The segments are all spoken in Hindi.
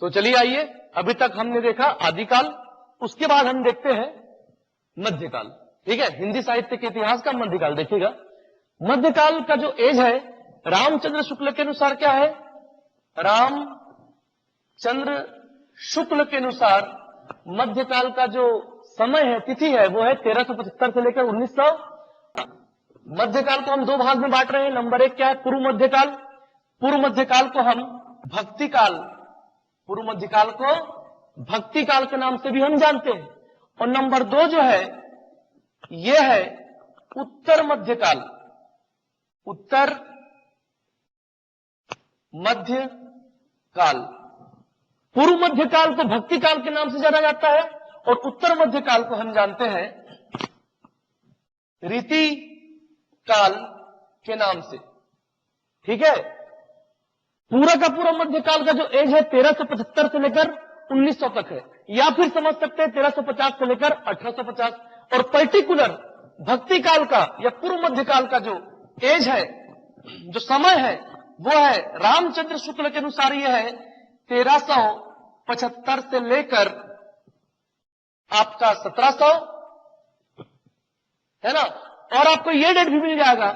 तो चलिए आइए, अभी तक हमने देखा आदिकाल, उसके बाद हम देखते हैं मध्यकाल। ठीक है, हिंदी साहित्य के इतिहास का मध्यकाल देखिएगा। मध्यकाल का जो एज है रामचंद्र शुक्ल के अनुसार क्या है? रामचंद्र शुक्ल के अनुसार मध्यकाल का जो समय है, तिथि है, वो है 1375 से लेकर 1900। मध्यकाल को हम दो भाग में बांट रहे हैं। नंबर एक क्या है? पूर्व मध्यकाल। पूर्व मध्यकाल को हम भक्तिकाल, पूर्व मध्यकाल को भक्तिकाल के नाम से भी हम जानते हैं। और नंबर दो जो है यह है उत्तर मध्यकाल, उत्तर मध्यकाल। पूर्व मध्यकाल को भक्तिकाल के नाम से जाना जाता है और उत्तर मध्यकाल को हम जानते हैं रीति काल के नाम से। ठीक है, पूरा का पूरा मध्यकाल का जो एज है 1375 से लेकर 1900 तक है, या फिर समझ सकते हैं 1350 से लेकर 1850। और पर्टिकुलर भक्तिकाल का या पूर्व मध्यकाल का जो एज है, जो समय है, वो है रामचंद्र शुक्ल के अनुसार यह है 1375 से लेकर आपका 1700, है ना। और आपको यह डेट भी मिल जाएगा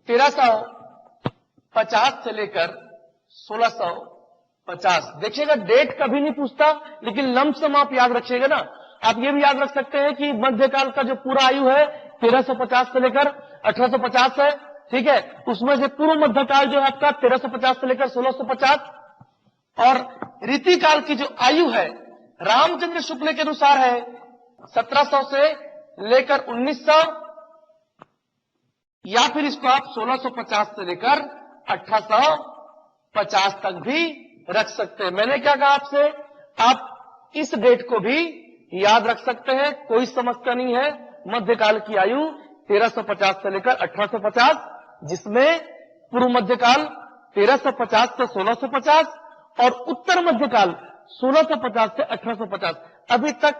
1350 से लेकर 1650। देखिएगा, डेट कभी नहीं पूछता, लेकिन लमसम आप याद रखिएगा ना। आप ये भी याद रख सकते हैं कि मध्यकाल का जो पूरा आयु है 1350 से लेकर 1850 है। ठीक है, उसमें से पूर्व मध्यकाल जो है आपका 1350 से लेकर 1650। और रीतिकाल की जो आयु है रामचंद्र शुक्ल के अनुसार है 1700 से लेकर 1900, या फिर इसको आप 1650 से लेकर 1850 तक भी रख सकते हैं। मैंने क्या कहा आपसे? आप इस डेट को भी याद रख सकते हैं, कोई समस्या नहीं है। मध्यकाल की आयु 1350 से लेकर 1850, जिसमें पूर्व मध्यकाल 1350 से 1650 और उत्तर मध्यकाल 1650 से 1850। अभी तक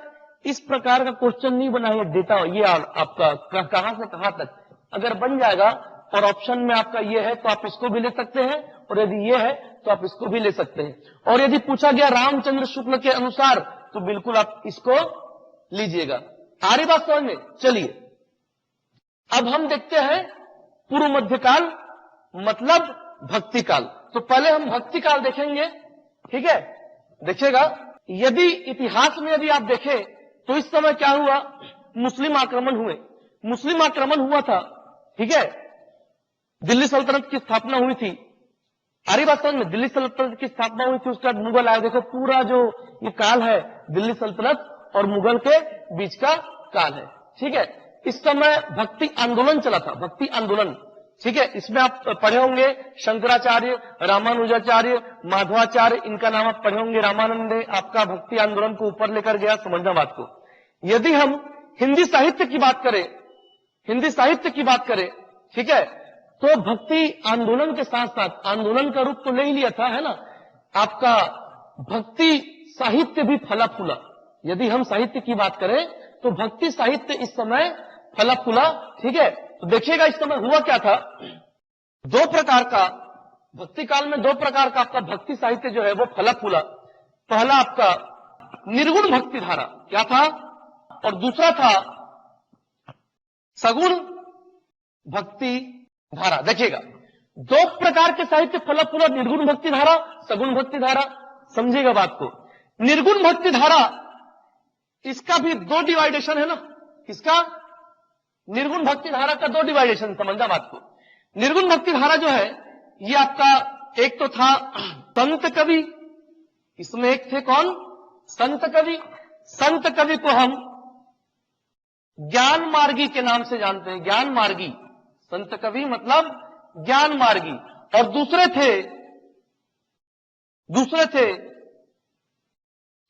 इस प्रकार का क्वेश्चन नहीं बना है डेटा, ये आपका कहां से कहां तक। अगर बन जाएगा और ऑप्शन में आपका ये है तो आप इसको भी ले सकते हैं, और यदि ये है तो आप इसको भी ले सकते हैं। और यदि पूछा गया रामचंद्र शुक्ल के अनुसार तो बिल्कुल आप इसको लीजिएगा। आ रही बात समझ में? चलिए अब हम देखते हैं पूर्व मध्यकाल मतलब भक्तिकाल। तो पहले हम भक्तिकाल देखेंगे। ठीक है, देखिएगा, यदि इतिहास में यदि आप देखें तो इस समय क्या हुआ? मुस्लिम आक्रमण हुए, मुस्लिम आक्रमण हुआ था। ठीक है, दिल्ली सल्तनत की स्थापना हुई थी। आरी बात समझ में? दिल्ली सल्तनत की स्थापना हुई थी, उसके बाद मुगल आए। देखो पूरा जो ये काल है दिल्ली सल्तनत और मुगल के बीच का काल है। ठीक है, इस समय भक्ति आंदोलन चला था, भक्ति आंदोलन। ठीक है, इसमें आप पढ़े होंगे शंकराचार्य, रामानुजाचार्य, माधवाचार्य, इनका नाम आप पढ़े होंगे। रामानंद ने आपका भक्ति आंदोलन को ऊपर लेकर गया, समझना बात को। यदि हम हिंदी साहित्य की बात करें, हिंदी साहित्य की बात करें, ठीक है, तो भक्ति आंदोलन के साथ साथ आंदोलन का रूप तो ले ही लिया था, है ना। आपका भक्ति साहित्य भी फला फूला। यदि हम साहित्य की बात करें तो भक्ति साहित्य इस समय फला फूला। ठीक है, तो देखिएगा इस समय हुआ क्या था। दो प्रकार का भक्ति काल में, दो प्रकार का आपका भक्ति साहित्य जो है वो फला फूला। पहला आपका निर्गुण भक्ति धारा क्या था, और दूसरा था सगुण भक्ति धारा। देखिएगा, दो प्रकार के साहित्य फला फूला, निर्गुण भक्ति धारा, सगुण भक्ति धारा। समझिएगा बात को। निर्गुण भक्ति धारा, इसका भी दो डिवाइडेशन है ना। इसका निर्गुण भक्ति धारा का दो डिवाइडेशन, समझना बात को। निर्गुण भक्ति धारा जो है ये आपका एक तो था संत कवि, इसमें एक थे कौन? संत कवि। संत कवि को हम ज्ञान मार्गी के नाम से जानते हैं, ज्ञान मार्गी। संत कवि मतलब ज्ञान मार्गी। और दूसरे थे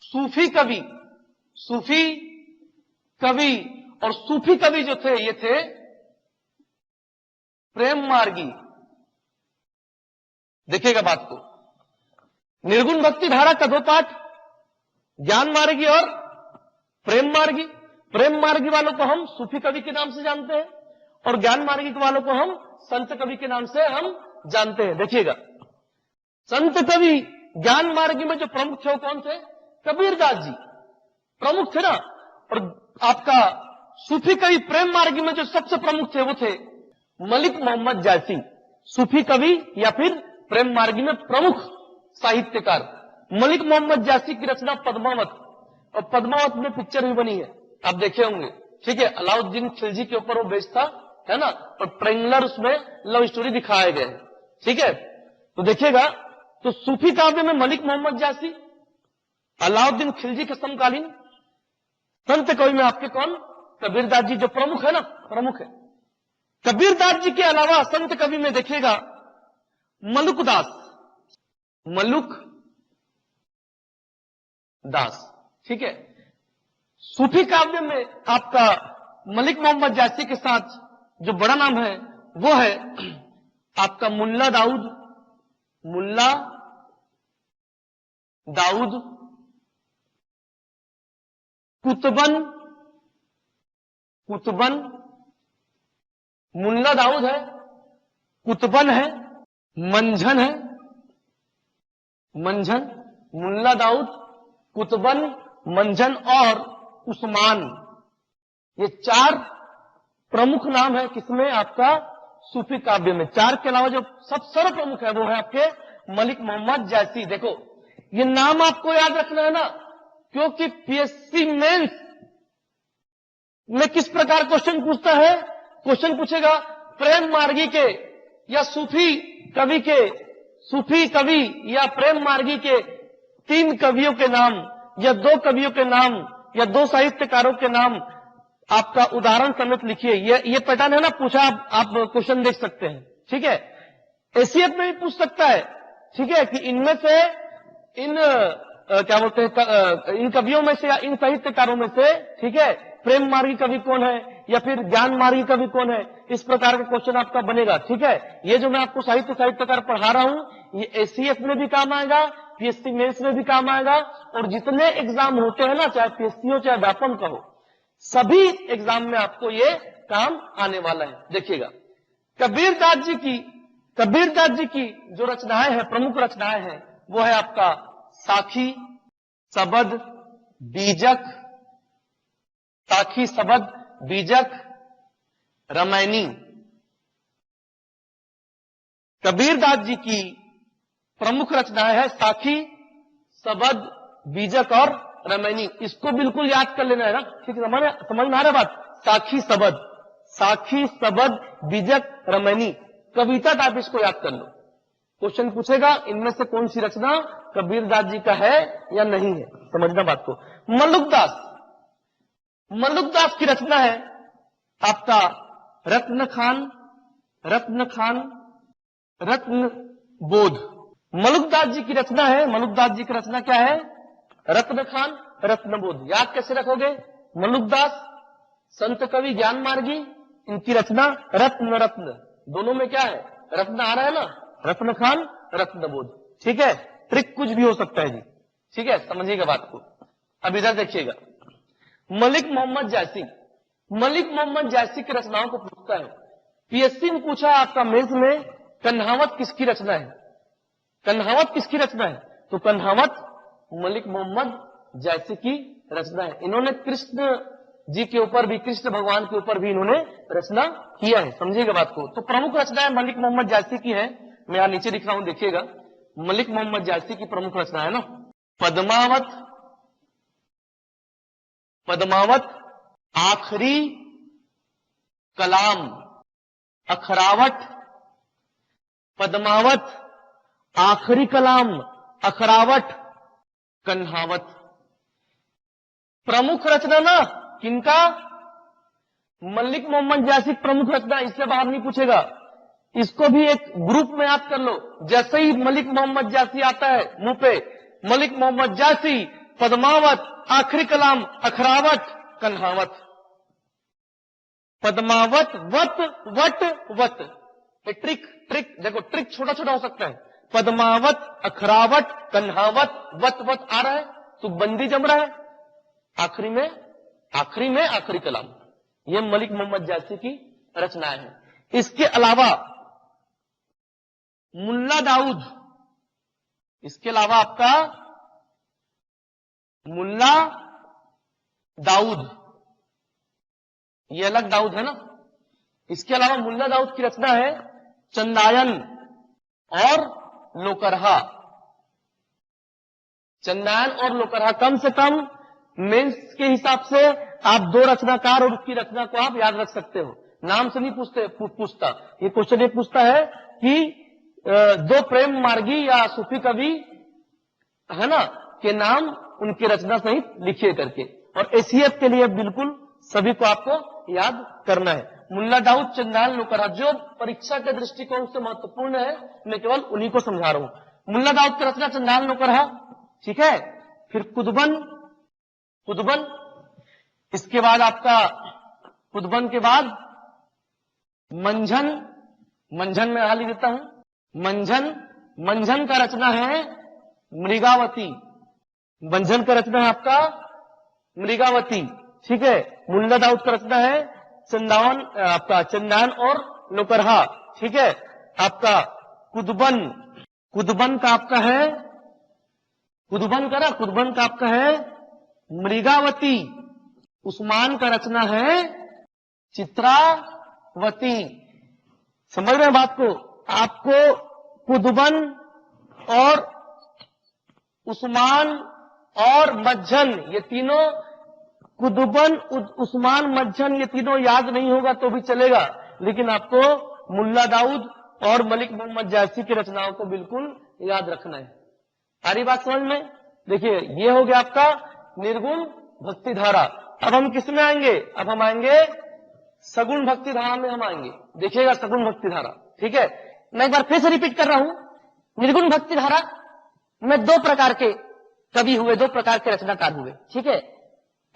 सूफी कवि, सूफी कवि। और सूफी कवि जो थे ये थे प्रेम मार्गी। देखिएगा बात को, निर्गुण भक्ति धारा का दो पार्ट, ज्ञान मार्गी और प्रेम मार्गी। प्रेम मार्गी वालों को हम सूफी कवि के नाम से जानते हैं और ज्ञान मार्गी वालों को हम संत कवि के नाम से हम जानते हैं। देखिएगा, संत कवि ज्ञान मार्गी में जो प्रमुख थे वो कौन थे? कबीरदास जी प्रमुख थे ना। और आपका सूफी कवि प्रेम मार्गी में जो सबसे प्रमुख थे वो थे मलिक मोहम्मद जायसी। सूफी कवि या फिर प्रेम मार्गी में प्रमुख साहित्यकार मलिक मोहम्मद जायसी की रचना पद्मावत, और पद्मावत में पिक्चर भी बनी है, आप देखे होंगे। ठीक है, अलाउद्दीन खिलजी के ऊपर वो बेस्ड था, है ना, और ट्रेंगलर उसमें लव स्टोरी दिखाए गए हैं। ठीक है, तो देखिएगा, तो सूफी काव्य में मलिक मोहम्मद जायसी, अलाउद्दीन खिलजी के समकालीन। संत कवि में आपके कौन? कबीरदास जी, जो प्रमुख है ना, प्रमुख है। कबीरदास जी के अलावा संत कवि में देखिएगा मलुकदास, मलुक दास। ठीक है, सूफी काव्य में आपका मलिक मोहम्मद जायसी के साथ जो बड़ा नाम है वो है आपका मुल्ला दाऊद, मुल्ला दाऊद कुतबन, कुतबन, मुल्ला दाऊद है, कुतबन है, मंझन है, मंझन, मुल्ला दाऊद, कुतबन, मंझन और उस्मान। ये चार प्रमुख नाम है किसमें? आपका सूफी काव्य में। चार के अलावा जो सब सर्व प्रमुख है वो है आपके मलिक मोहम्मद जायसी। देखो, ये नाम आपको याद रखना है ना, क्योंकि पीएससी मेंस में किस प्रकार क्वेश्चन पूछता है? क्वेश्चन पूछेगा प्रेम मार्गी के या सूफी कवि के, सूफी कवि या प्रेम मार्गी के 3 कवियों के नाम या 2 कवियों के नाम या 2 साहित्यकारों के नाम आपका उदाहरण समेत लिखिए। ये पैटर्न है ना, पूछा आप क्वेश्चन देख सकते हैं। ठीक है, एसीएफ में भी पूछ सकता है। ठीक है, कि इनमें से इन क्या बोलते हैं, इन कवियों में से या इन साहित्यकारों में से, ठीक है, प्रेम मार्गी कवि कौन है या फिर ज्ञान मार्गी कवि कौन है, इस प्रकार का क्वेश्चन आपका बनेगा। ठीक है, ये जो मैं आपको साहित्यकार पढ़ा रहा हूं, ये एसीएफ में भी काम आएगा, पीएससी मेंस में भी काम आएगा, और जितने एग्जाम होते हैं ना, चाहे पीएससी हो चाहे व्यापम का हो, सभी एग्जाम में आपको ये काम आने वाला है। देखिएगा, कबीरदास जी की जो रचनाएं हैं, प्रमुख रचनाएं हैं, वो है आपका साखी, सबद, बीजक, साखी, सबद, बीजक, रामायणी। कबीरदास जी की प्रमुख रचनाएं है साखी, सबद, बीजक और रामायणी। इसको बिल्कुल याद कर लेना है ना। ठीक है, समझ में आ रहा बात? साखी, सबद, साखी, सबद, बीजक, रामायणी, कविता टाइप इसको याद कर लो। क्वेश्चन पूछेगा इनमें से कौन सी रचना कबीरदास जी का है या नहीं है, समझना बात को। मलुकदास, मलुकदास की रचना है आपका रत्न खान, रत्न खान, रत्न बोध। मलुकदास जी की रचना है, मलुकदास जी की रचना क्या है? रत्न खान, रत्न बोध। याद कैसे रखोगे? मलुकदास संत कवि ज्ञान मार्गी, इनकी रचना रत्न, रत्न दोनों में क्या है? रत्न आ रहा है ना, रत्न खान, रत्न बोध। ठीक है, ट्रिक कुछ भी हो सकता है जी। ठीक है, समझिएगा बात को। अब इधर देखिएगा, मलिक मोहम्मद जायसी, मलिक मोहम्मद जायसी की रचनाओं को पूछता है। पीएससी ने पूछा आपका मेज में, कन्हावत किसकी रचना है? कन्हावत किसकी रचना है? तो कन्हावत मलिक मोहम्मद जायसी की रचना है। इन्होंने कृष्ण जी के ऊपर भी, कृष्ण भगवान के ऊपर भी इन्होंने रचना किया है, समझिएगा बात को। तो प्रमुख रचनाएं मलिक मोहम्मद जायसी की है। मैं यहां नीचे लिख रहा हूं, देखिएगा, मलिक मोहम्मद जायसी की प्रमुख रचना है ना, पद्मावत, पद्मावत, आखिरी कलाम, अखरावट, पद्मावत, आखिरी कलाम, अखरावट, कन्हावत। प्रमुख रचना ना किनका? मलिक मोहम्मद जायसी प्रमुख रचना, इससे बाहर नहीं पूछेगा। इसको भी एक ग्रुप में याद कर लो। जैसे ही मलिक मोहम्मद जायसी आता है मुंह पे, मलिक मोहम्मद जायसी, पद्मावत, आखिरी कलाम, अखरावट, कन्हावत। पद्मावत, वत, वट, वत। ट्रिक देखो, ट्रिक छोटा छोटा हो सकता है। पद्मावत, अखरावट, कन्हावत, वत, वत आ रहा है तो बंदी जम रहा है। आखिरी में आखिरी कलाम। ये मलिक मोहम्मद जायसी की रचनाएं हैं। इसके अलावा मुल्ला दाऊद, इसके अलावा आपका मुल्ला दाऊद, ये अलग दाऊद है ना। इसके अलावा मुल्ला दाऊद की रचना है चंदायन और लोकरहा। चंदायन और लोकरहा, कम से कम मेंस के हिसाब से आप दो रचनाकार और उसकी रचना को आप याद रख सकते हो। नाम से नहीं पूछता ये क्वेश्चन, ये पूछता है कि दो प्रेम मार्गी या सूफी कवि है ना के नाम उनकी रचना सहित लिखिए करके। और एसीएफ के लिए बिल्कुल सभी को आपको याद करना है। मुल्ला दाऊद, चंदायन, लोकरहा जो परीक्षा के दृष्टिकोण से महत्वपूर्ण है, मैं केवल उन्हीं को समझा रहा हूं। मुल्ला दाऊद की रचना चंदायन, लोकरहा, ठीक है। फिर कुतुबन, इसके बाद आपका कुतुबन के बाद मंझन में हाल ही देता हूं। मंझन का रचना है मृगावती। मंझन का रचना है आपका मृगावती, ठीक है। मुल्ला दाऊद का रचना है चंदायन और लोकरहा, ठीक है। आपका कुतुबन का आपका है मृगावती। उस्मान का रचना है चित्रावती। समझ रहे हैं बात को? आपको कुतुबन और उस्मान और मज्झन, ये तीनों, कुतुबन, उस्मान, मज्झन, ये तीनों याद नहीं होगा तो भी चलेगा, लेकिन आपको मुल्ला दाऊद और मलिक मोहम्मद जायसी की रचनाओं को बिल्कुल याद रखना है। सारी बात समझ में? देखिए, ये हो गया आपका निर्गुण भक्ति धारा। अब हम किस में आएंगे? अब हम आएंगे सगुण भक्ति धारा में हम आएंगे। देखिएगा सगुण भक्ति धारा, ठीक है। मैं एक बार फिर से रिपीट कर रहा हूं, निर्गुण भक्ति धारा में दो प्रकार के कवि हुए, दो प्रकार के रचनाकार हुए, ठीक है।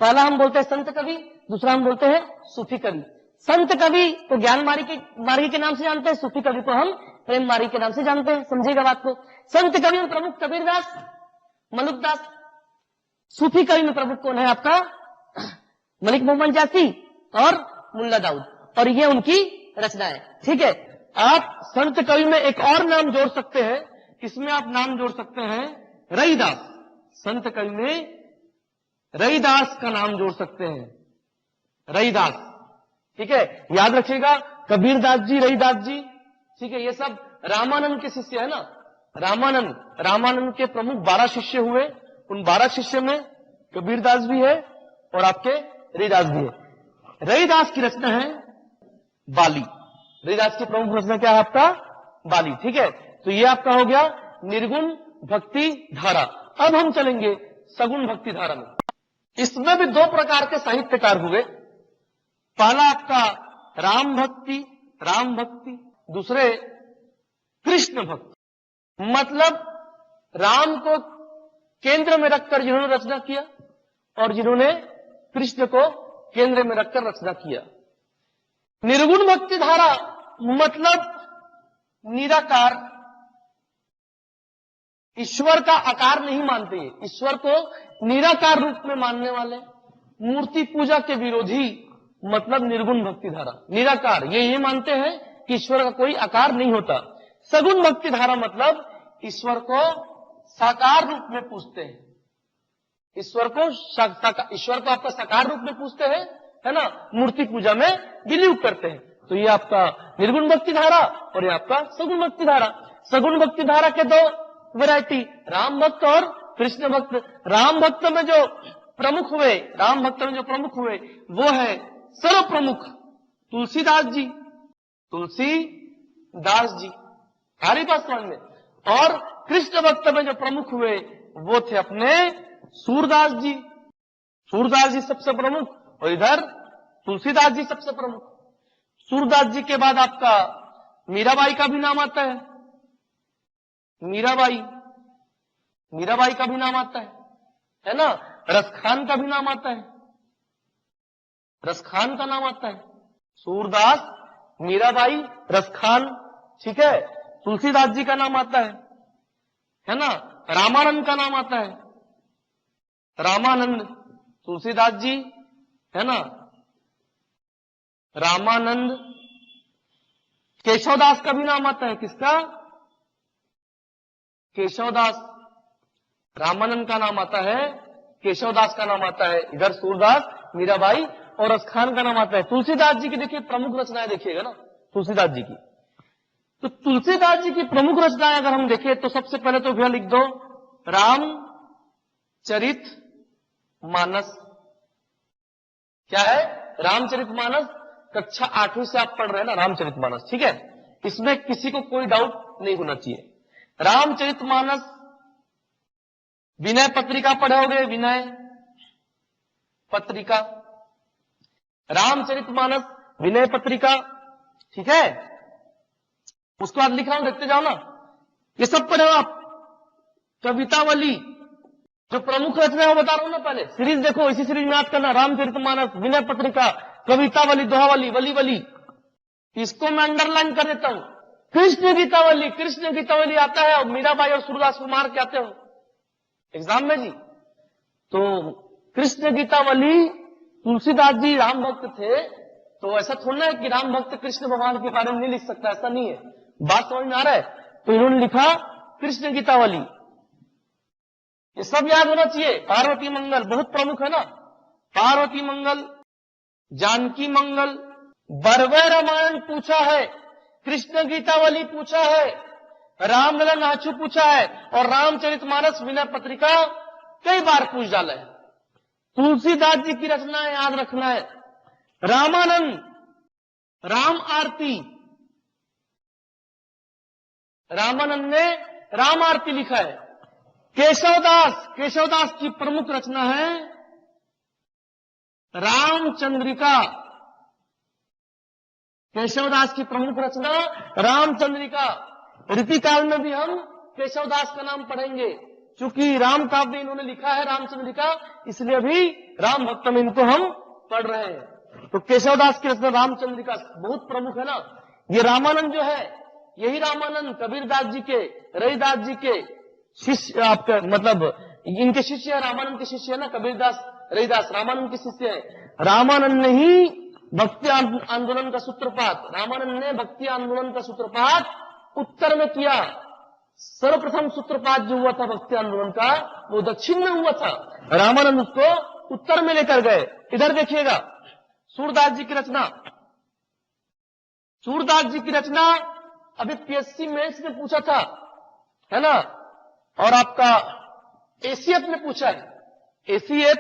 पहला हम बोलते हैं संत कवि, दूसरा हम बोलते हैं सूफी कवि। संत कवि तो ज्ञान मार्गी के नाम से जानते हैं, सूफी कवि को हम प्रेम मार्गी के नाम से जानते हैं। समझिएगा बात को। संत कवि में प्रमुख कबीरदास, मलुकदास। सूफी कवि में प्रमुख कौन है आपका? मलिक मोहम्मद जायसी और मुल्ला दाऊद, और ये उनकी रचना है, ठीक है। आप संत कवि में एक और नाम जोड़ सकते हैं, इसमें आप नाम जोड़ सकते हैं रईदास। संत कवि में रईदास का नाम जोड़ सकते हैं, रईदास, ठीक है। याद रखिएगा कबीरदास जी, रईदास जी, ठीक है। ये सब रामानंद के शिष्य है ना। रामानंद के प्रमुख 12 शिष्य हुए। उन 12 शिष्य में कबीरदास भी है और आपके रईदास भी है। रईदास की रचना है बाली। रईदास की प्रमुख रचना क्या है आपका? बाली, ठीक है। तो ये आपका हो गया निर्गुण भक्ति धारा। अब हम चलेंगे सगुण भक्ति धारा में। इसमें भी दो प्रकार के साहित्यकार हुए। पहला आपका राम भक्ति, दूसरे कृष्ण भक्ति। मतलब राम को केंद्र में रखकर जिन्होंने रचना किया और जिन्होंने कृष्ण को केंद्र में रखकर रचना किया। निर्गुण भक्ति धारा मतलब निराकार, ईश्वर का आकार नहीं मानते, ईश्वर को निराकार रूप में मानने वाले, मूर्ति पूजा के विरोधी, मतलब निर्गुण भक्ति धारा। निराकार ये मानते हैं कि ईश्वर का कोई आकार नहीं होता। सगुण भक्ति धारा मतलब ईश्वर को साकार रूप में पूजते हैं। ईश्वर को आपका साकार रूप में पूजते हैं, है ना। मूर्ति पूजा में बिलीव करते हैं। तो ये आपका निर्गुण भक्ति धारा और ये आपका सगुण भक्ति धारा। सगुण भक्ति धारा के दो वैरायटी, राम भक्त और कृष्ण भक्त। राम भक्त में जो प्रमुख हुए वो है सर्व प्रमुख तुलसीदास जी। सारी बात समझ में। और कृष्ण भक्त में जो प्रमुख हुए वो थे अपने सूरदास जी सबसे प्रमुख, और इधर तुलसीदास जी सबसे प्रमुख। सूरदास जी के बाद आपका मीराबाई का भी नाम आता है। मीराबाई का भी नाम आता है ना। रसखान का भी नाम आता है, रसखान का नाम आता है। सूरदास, मीराबाई, रसखान, ठीक है। तुलसीदास जी का नाम आता है ना। रामानंद का नाम आता है, रामानंद, तुलसीदास जी, है ना। रामानंद। केशवदास का भी नाम आता है, किसका? केशवदास, रामानंद का नाम आता है, केशवदास का नाम आता है, इधर सूरदास, मीराबाई और रसखान का नाम आता है। तुलसीदास जी की देखिए प्रमुख रचनाएं देखिएगा ना, तुलसीदास जी की। तो तुलसीदास जी की प्रमुख रचनाएं अगर हम देखें तो सबसे पहले तो भैया लिख दो रामचरित मानस। क्या है? रामचरित मानस। कक्षा 8वीं से आप पढ़ रहे हैं ना रामचरित मानस, ठीक है? इसमें किसी को कोई डाउट नहीं होना चाहिए। रामचरित मानस, विनय पत्रिका पढ़ोगे, विनय पत्रिका, रामचरित मानस, विनय पत्रिका, ठीक है? उसके बाद लिख रहा हूं, देखते जाओ ना, ये सब पढ़े आप। कवितावली, जो प्रमुख रचना है वो बता रहा हूं ना, पहले सीरीज देखो, इसी सीरीज में याद करना, रामचरित मानस, विनय पत्रिका, कवितावली, दोहावली, वली वली, इसको मैं अंडरलाइन कर देता हूं। कृष्ण गीतावली, कृष्ण गीतावली आता है और मीराबाई और सूरदास को मार के आते हो एग्जाम में जी। तो कृष्ण गीतावली, तुलसीदास जी राम भक्त थे, तो ऐसा थोड़ा है कि राम भक्त कृष्ण भगवान के बारे में नहीं लिख सकता, ऐसा नहीं है। बात समझ में आ रहा है? तो इन्होंने लिखा कृष्ण गीतावली, ये सब याद होना चाहिए। पार्वती मंगल बहुत प्रमुख है ना, पार्वती मंगल, जानकी मंगल, बरवे रामायण पूछा है, कृष्ण गीतावली पूछा है, रामलला नाचू पूछा है, और रामचरित मानस, विनय पत्रिका कई बार पूछ डाला है। तुलसीदास जी की रचना याद रखना है। रामानंद, राम आरती, रामानंद ने राम आरती लिखा है। केशवदास, केशवदास की प्रमुख रचना है रामचंद्रिका, केशवदास की प्रमुख रचना रामचंद्रिका। रीतिकाल में भी हम केशवदास का नाम पढ़ेंगे, क्योंकि राम काव्य इन्होंने लिखा है रामचंद्रिका, इसलिए अभी राम भक्त में इनको हम पढ़ रहे हैं। तो केशवदास की रचना रामचंद्रिका बहुत प्रमुख है ना। ये रामानंद जो है, यही रामानंद कबीरदास जी के, रविदास जी के शिष्य, आपका मतलब इनके शिष्य है, रामानंद के शिष्य है ना, कबीरदास, रविदास रामानंद के शिष्य है। रामानंद ने ही भक्ति आंदोलन का सूत्रपात, रामानंद ने भक्ति आंदोलन का सूत्रपात उत्तर में किया। सर्वप्रथम सूत्रपात जो हुआ था भक्ति आंदोलन का, वो दक्षिण में हुआ था, रामानंद उसको उत्तर में लेकर गए। इधर देखिएगा सूरदास जी की रचना, सूरदास जी की रचना अभी पीएससी मेंस में पूछा था, है ना, और आपका एसीएफ में पूछा है, एसीएफ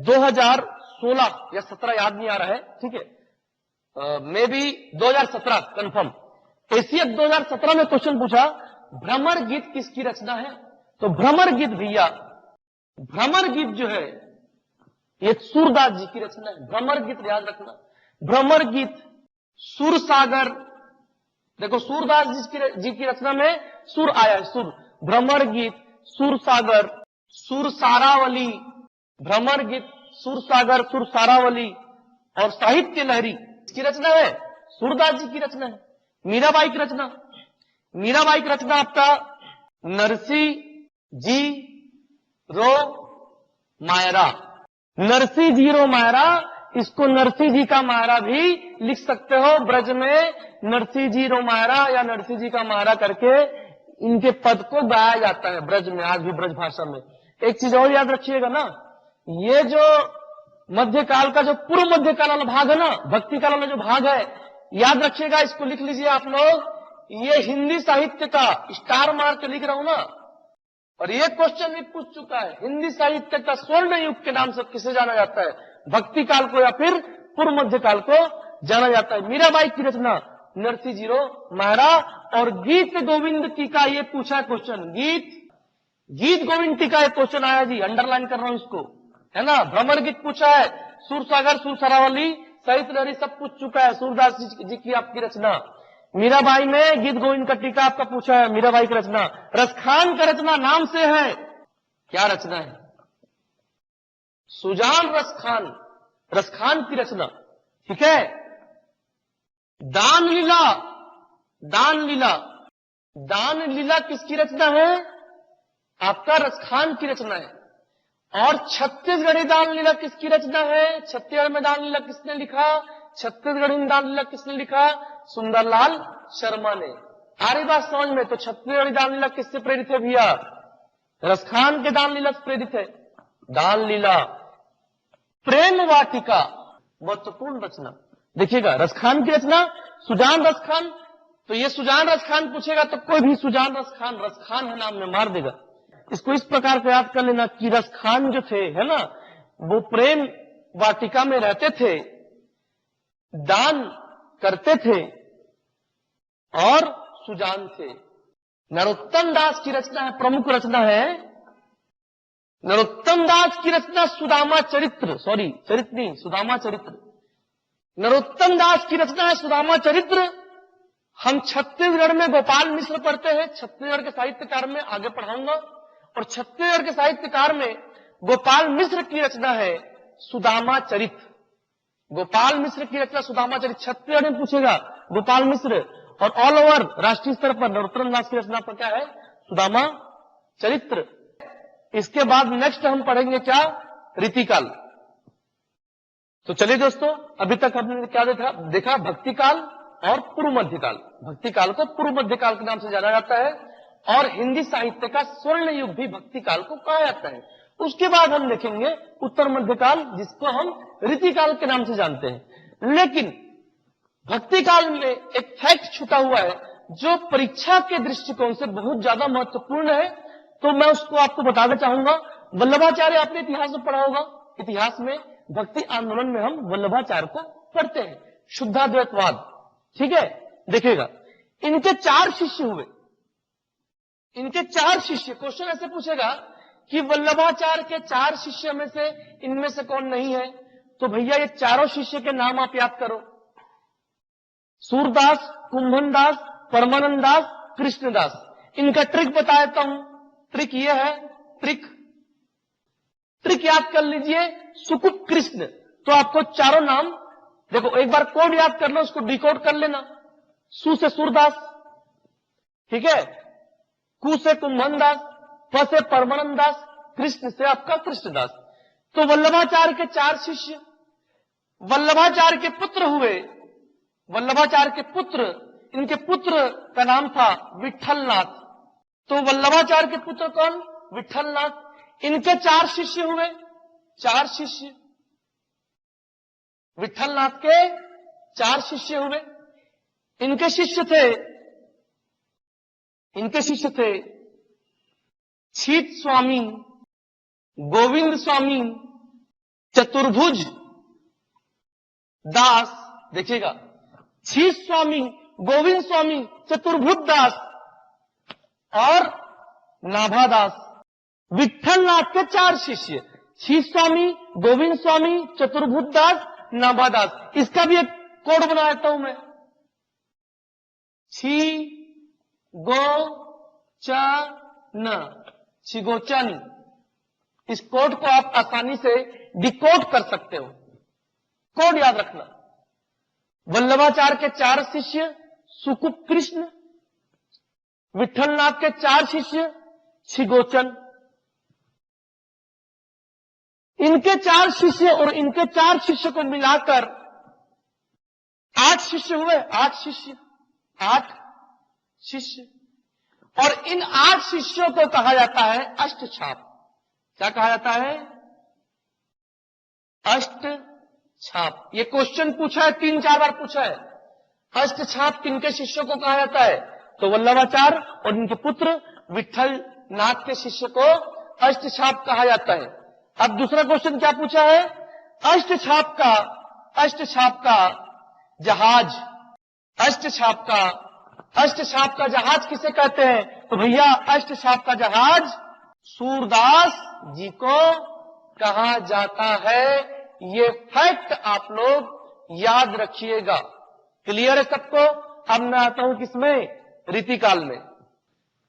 2016 या 17 याद नहीं आ रहा है, ठीक है, मे बी 2017 कंफर्म। एसीएफ 2017 में क्वेश्चन पूछा, भ्रमर गीत किसकी रचना है? तो भ्रमर गीत भैया, भ्रमर गीत जो है ये सूरदास जी की रचना है। भ्रमर गीत याद रखना, भ्रमर गीत, सुरसागर, देखो सूरदास जी की रचना में सुर आया है, सुर, भ्रमर गीत, सुरसागर, सुरसारावली, भ्रमर गीत, सुरसागर, सुरसारावली और साहित्य लहरी इसकी रचना है, सूरदास जी की रचना है। मीराबाई की रचना, मीराबाई की रचना आपका नरसी जी रो मायरा, नरसी जी रो मायरा, इसको नरसी जी का मायरा भी लिख सकते हो। ब्रज में नरसी जी रो मायरा या नरसी जी का मायरा करके इनके पद को गाया जाता है ब्रज में, आज भी ब्रज भाषा में। एक चीज और याद रखिएगा ना, ये जो मध्यकाल का जो पूर्व मध्यकाल वाला भाग है ना, भक्ति काल वाला जो भाग है, याद रखिएगा, इसको लिख लीजिए आप लोग। ये हिंदी साहित्य का स्टार मार के लिख रहा हूं ना, और ये क्वेश्चन भी पूछ चुका है, हिंदी साहित्य का स्वर्ण युग के नाम से किसे जाना जाता है? भक्ति काल को या फिर पूर्व मध्य काल को जाना जाता है। मीराबाई की रचना नरसी जीरो मायरा, और गीत गोविंद टीका, ये पूछा है क्वेश्चन, गीत गोविंद टीका ये क्वेश्चन आया जी, अंडरलाइन कर रहा हूं इसको, है ना। भ्रमर गीत पूछा है, सुरसागर, सुरसरावली, साहित्य लहरी सब पूछ चुका है। सूरदास जी की आपकी रचना, मीराबाई में गीत गोविंद का टीका आपका पूछा है, मीराबाई की रचना। रसखान का रचना नाम से है, क्या रचना है? सुजान रसखान, रसखान की रचना, ठीक है। दान लीला, दान लीला, दान लीला किसकी रचना है? आपका रसखान की रचना है। और छत्तीसगढ़ी दान लीला किसकी रचना है? छत्तीसगढ़ में दान लीला किसने लिखा? छत्तीसगढ़ी में दान लीला किसने लिखा? सुंदरलाल शर्मा ने। आ रही बात समझ में? तो छत्तीसगढ़ी दान लीला किससे प्रेरित है भैया? रसखान के दान लीला से प्रेरित है। दान लीला, प्रेम वाटिका, महत्वपूर्ण रचना। देखिएगा, रसखान की रचना, सुजान रसखान। तो ये सुजान रसखान पूछेगा तो कोई भी सुजान रसखान है नाम में मार देगा। इसको इस प्रकार से याद कर लेना कि रसखान जो थे, है ना, वो प्रेम वाटिका में रहते थे, दान करते थे और सुजान थे। नरोत्तम दास की रचना है, प्रमुख रचना है नरोत्तम दास की रचना सुदामा चरित्र, चरित्र नहीं, सुदामा चरित्र। नरोत्तम दास की रचना है सुदामा चरित्र। हम छत्तीसगढ़ में गोपाल मिश्र पढ़ते हैं, छत्तीसगढ़ के साहित्यकार में आगे पढ़ाऊंगा, और छत्तीसगढ़ के साहित्यकार में गोपाल मिश्र की रचना है सुदामा चरित्र। गोपाल मिश्र की रचना सुदामा चरित्र, छत्तीसगढ़ में पूछेगा गोपाल मिश्र, और ऑल ओवर राष्ट्रीय स्तर पर नरोत्तम दास की रचना पर क्या है, सुदामा चरित्र। इसके बाद नेक्स्ट हम पढ़ेंगे क्या, रीतिकाल। तो चलिए दोस्तों, अभी तक हमने क्या देखा भक्ति काल और पूर्व मध्यकाल। भक्ति काल को पूर्व मध्यकाल के नाम से जाना जाता है, और हिंदी साहित्य का स्वर्ण युग भी भक्ति काल को कहा जाता है। उसके बाद हम देखेंगे उत्तर मध्यकाल, जिसको हम रीतिकाल के नाम से जानते हैं। लेकिन भक्ति काल में एक फैक्ट छुपा हुआ है जो परीक्षा के दृष्टिकोण से बहुत ज्यादा महत्वपूर्ण है, तो मैं उसको आपको बताना चाहूंगा। वल्लभाचार्य आपने इतिहास में पढ़ा होगा, इतिहास में भक्ति आंदोलन में हम वल्लभाचार्य को पढ़ते हैं, शुद्धाद्वैतवाद, ठीक है। देखिएगा, इनके 4 शिष्य हुए, इनके 4 शिष्य। क्वेश्चन ऐसे पूछेगा कि वल्लभाचार्य के 4 शिष्य में से इनमें से कौन नहीं है, तो भैया ये चारों शिष्य के नाम आप याद करो, सूरदास, कुंभनदास, परमानंददास, कृष्णदास। इनका ट्रिक बता देता हूं। ट्रिक ये है, ट्रिक याद कर लीजिए, सुकुप कृष्ण। तो आपको चारों नाम देखो, एक बार कोड याद कर लो, उसको डिकोड कर लेना। सु से सूरदास, ठीक है, कु से कुंभनदास, प से परमानंददास, कृष्ण से आपका कृष्णदास। तो वल्लभाचार्य के 4 शिष्य, वल्लभाचार्य के पुत्र हुए, वल्लभाचार्य के पुत्र, इनके पुत्र का नाम था विठलनाथ। तो वल्लभाचार्य के पुत्र कौन, विठलनाथ। इनके 4 शिष्य हुए, 4 शिष्य, विठलनाथ के 4 शिष्य हुए। इनके शिष्य थे छीत स्वामी, गोविंद स्वामी, चतुर्भुज दास। देखिएगा, छीत स्वामी, गोविंद स्वामी, चतुर्भुज दास और नाभादास। विठलनाथ के 4 शिष्य, छीत स्वामी, गोविंद स्वामी, चतुर्भुज दास, नाभादास। इसका भी एक कोड बना देता हूं मैं, छी गो च न, छिगोचन। इस कोड को आप आसानी से डिकोड कर सकते हो। कोड याद रखना, वल्लभाचार्य के 4 शिष्य सुकुप कृष्ण, विठलनाथ के 4 शिष्य छिगोचन। इनके 4 शिष्य और इनके 4 शिष्य को मिलाकर 8 शिष्य हुए, 8 शिष्य। और इन 8 शिष्यों को कहा जाता है अष्टछाप। क्या कहा जाता है, अष्टछाप। ये क्वेश्चन पूछा है, 3-4 बार पूछा है। अष्टछाप किनके शिष्यों को कहा जाता है, तो वल्लभाचार्य और इनके पुत्र विठलनाथ के शिष्य को अष्टछाप कहा जाता है। अब दूसरा क्वेश्चन क्या पूछा है, अष्टछाप का जहाज, अष्टछाप का जहाज किसे कहते हैं, तो भैया अष्टछाप का जहाज सूरदास जी को कहा जाता है। ये फैक्ट आप लोग याद रखिएगा। क्लियर है सबको। अब मैं आता हूं किसमें, रीतिकाल में।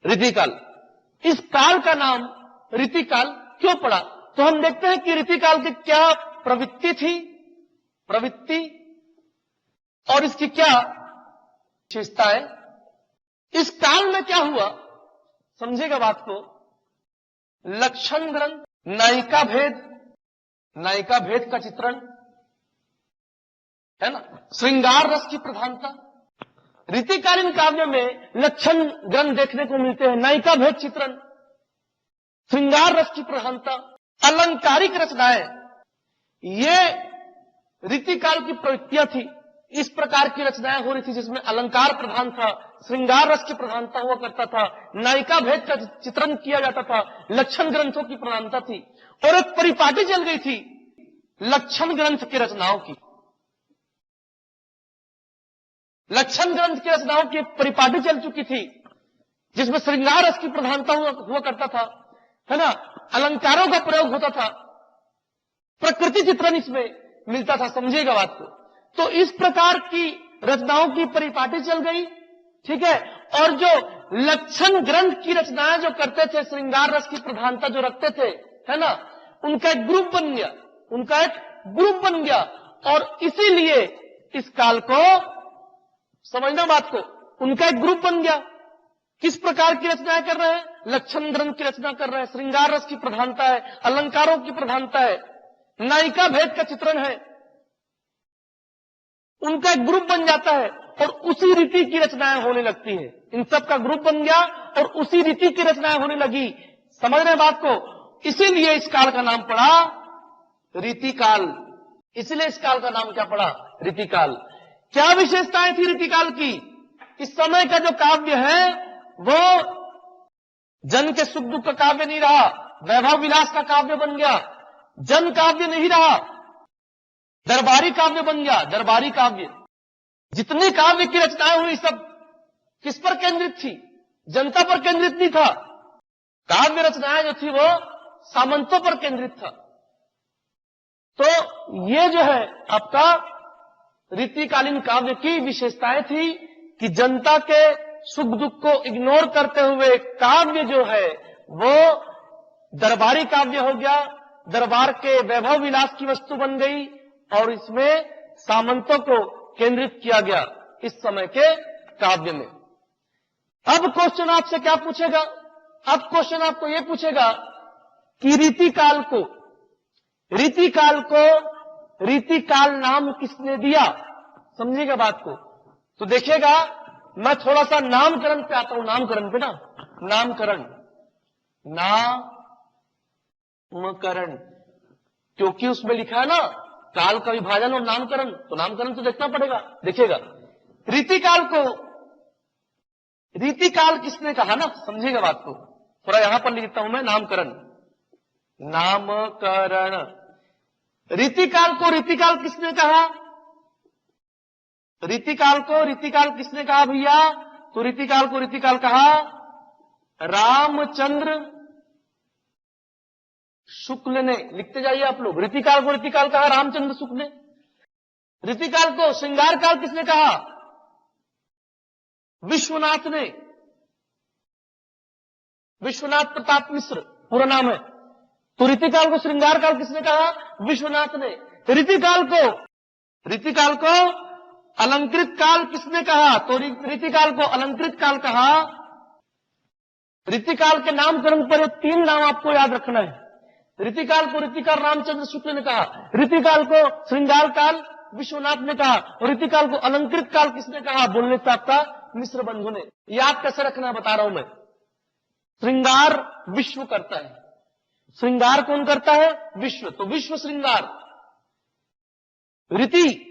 रीतिकाल, इस काल का नाम रीतिकाल क्यों पड़ा, तो हम देखते हैं कि रीतिकाल की क्या प्रवृत्ति थी, और इसकी क्या विशेषता है। इस काल में क्या हुआ, समझेगा बात को। लक्षण ग्रंथ, नायिका भेद का चित्रण है ना, श्रृंगार रस की प्रधानता। रीतिकालीन काव्य में लक्षण ग्रंथ देखने को मिलते हैं, नायिका भेद चित्रण। श्रृंगार रस की प्रधानता, अलंकारिक रचनाएं, ये रीतिकाल की प्रवृत्तियां थी। इस प्रकार की रचनाएं हो रही थी जिसमें अलंकार प्रधान था, श्रृंगार रस की प्रधानता हुआ करता था, नायिका भेद का चित्रण किया जाता था, लक्षण ग्रंथों की प्रधानता थी और एक परिपाटी चल गई थी लक्षण ग्रंथ की रचनाओं की। लक्षण ग्रंथ की रचनाओं की एक परिपाटी चल चुकी थी जिसमें श्रृंगार रस की प्रधानता हुआ करता था, है ना, अलंकारों का प्रयोग होता था, प्रकृति चित्रण इसमें मिलता था। समझिएगा बात को। तो इस प्रकार की रचनाओं की परिपाटी चल गई, ठीक है। और जो लक्षण ग्रंथ की रचनाएं जो करते थे, श्रृंगार रस की प्रधानता जो रखते थे, है ना, उनका एक ग्रुप बन गया, उनका एक ग्रुप बन गया। और इसीलिए इस काल को समझना बात को, उनका एक ग्रुप बन गया। किस प्रकार की रचनाएं कर रहे हैं? लक्षण ग्रंथ की रचना कर रहे हैं, श्रृंगार रस की प्रधानता है, अलंकारों की प्रधानता है, नायिका भेद का चित्रण है, उनका एक ग्रुप बन जाता है और उसी रीति की रचनाएं होने लगती है। इन सब का ग्रुप बन गया और उसी रीति की रचनाएं होने लगी। समझ रहे बात को? इसीलिए इस काल का नाम पड़ा रीतिकाल। इसलिए इस काल का नाम क्या पड़ा? रीतिकाल। क्या विशेषताएं थी रीतिकाल की? इस समय का जो काव्य है वो जन के सुख दुख का काव्य नहीं रहा, वैभव विलास का काव्य बन गया। जन काव्य नहीं रहा, दरबारी काव्य बन गया। दरबारी काव्य, जितनी काव्य की रचनाएं हुई सब किस पर केंद्रित थी? जनता पर केंद्रित नहीं था। काव्य रचनाएं जो थी वो सामंतों पर केंद्रित था। तो ये जो है आपका रीतिकालीन काव्य की विशेषताएं थी कि जनता के सुख दुख को इग्नोर करते हुए काव्य जो है वो दरबारी काव्य हो गया, दरबार के वैभव विलास की वस्तु बन गई और इसमें सामंतों को केंद्रित किया गया इस समय के काव्य में। अब क्वेश्चन आपसे क्या पूछेगा? अब क्वेश्चन आपको यह पूछेगा कि रीतिकाल को रीतिकाल नाम किसने दिया? समझिएगा बात को। तो देखिएगा, मैं थोड़ा सा नामकरण पे आता हूं। नामकरण पे ना, नामकरण, क्योंकि उसमें लिखा है ना काल का विभाजन और नामकरण, तो नामकरण तो देखना पड़ेगा। देखिएगा, रीतिकाल किसने कहा ना, समझिएगा बात को। थोड़ा यहां पर लिखता हूं मैं, नामकरण। रीतिकाल को रीतिकाल किसने कहा? रीतिकाल किसने कहा भैया? तो रीतिकाल को रीतिकाल कहा रामचंद्र शुक्ल ने। लिखते जाइए आप लोग। रीतिकाल को रीतिकाल कहा रामचंद्र शुक्ल ने। रीतिकाल को श्रृंगार काल किसने कहा? विश्वनाथ ने। विश्वनाथ प्रताप मिश्र पूरा नाम है। तो रीतिकाल को श्रृंगार काल किसने कहा? विश्वनाथ ने। रीतिकाल को अलंकृत काल किसने कहा? तो रीतिकाल को अलंकृत काल कहा। रीतिकाल के नामकरण पर 3 नाम आपको याद रखना है। रीतिकाल को रीतिकाल रामचंद्र शुक्ल ने कहा, रीतिकाल को श्रृंगार काल विश्वनाथ ने कहा और रीतिकाल को अलंकृत काल किसने कहा? बोलने से आपका मिश्र बंधु ने। याद कैसे रखना बता रहा हूं मैं। श्रृंगार विश्व करता है। श्रृंगार कौन करता है? विश्व। तो विश्व श्रृंगार। रीति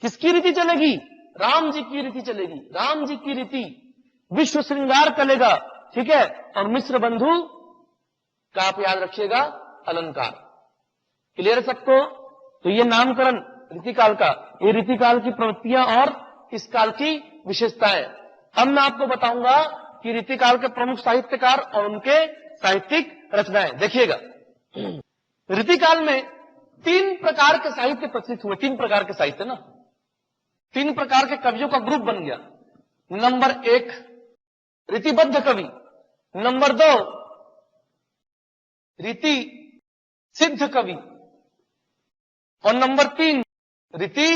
किसकी रीति चलेगी? राम जी की रीति चलेगी। राम जी की रीति विश्व श्रृंगार चलेगा, ठीक है। और मिश्र बंधु का आप याद रखिएगा अलंकार। क्लियर है सबको? तो ये नामकरण रीतिकाल का, ये रीतिकाल की प्रवृत्तियां और इस काल की विशेषताएं। अब मैं आपको बताऊंगा कि रीतिकाल के प्रमुख साहित्यकार और उनके साहित्यिक रचनाएं। देखिएगा, रीतिकाल में 3 प्रकार के साहित्य प्रचलित हुए। 3 प्रकार के साहित्य ना, 3 प्रकार के कवियों का ग्रुप बन गया। नंबर 1 रीतिबद्ध कवि, नंबर 2 रीति सिद्ध कवि और नंबर 3 रीति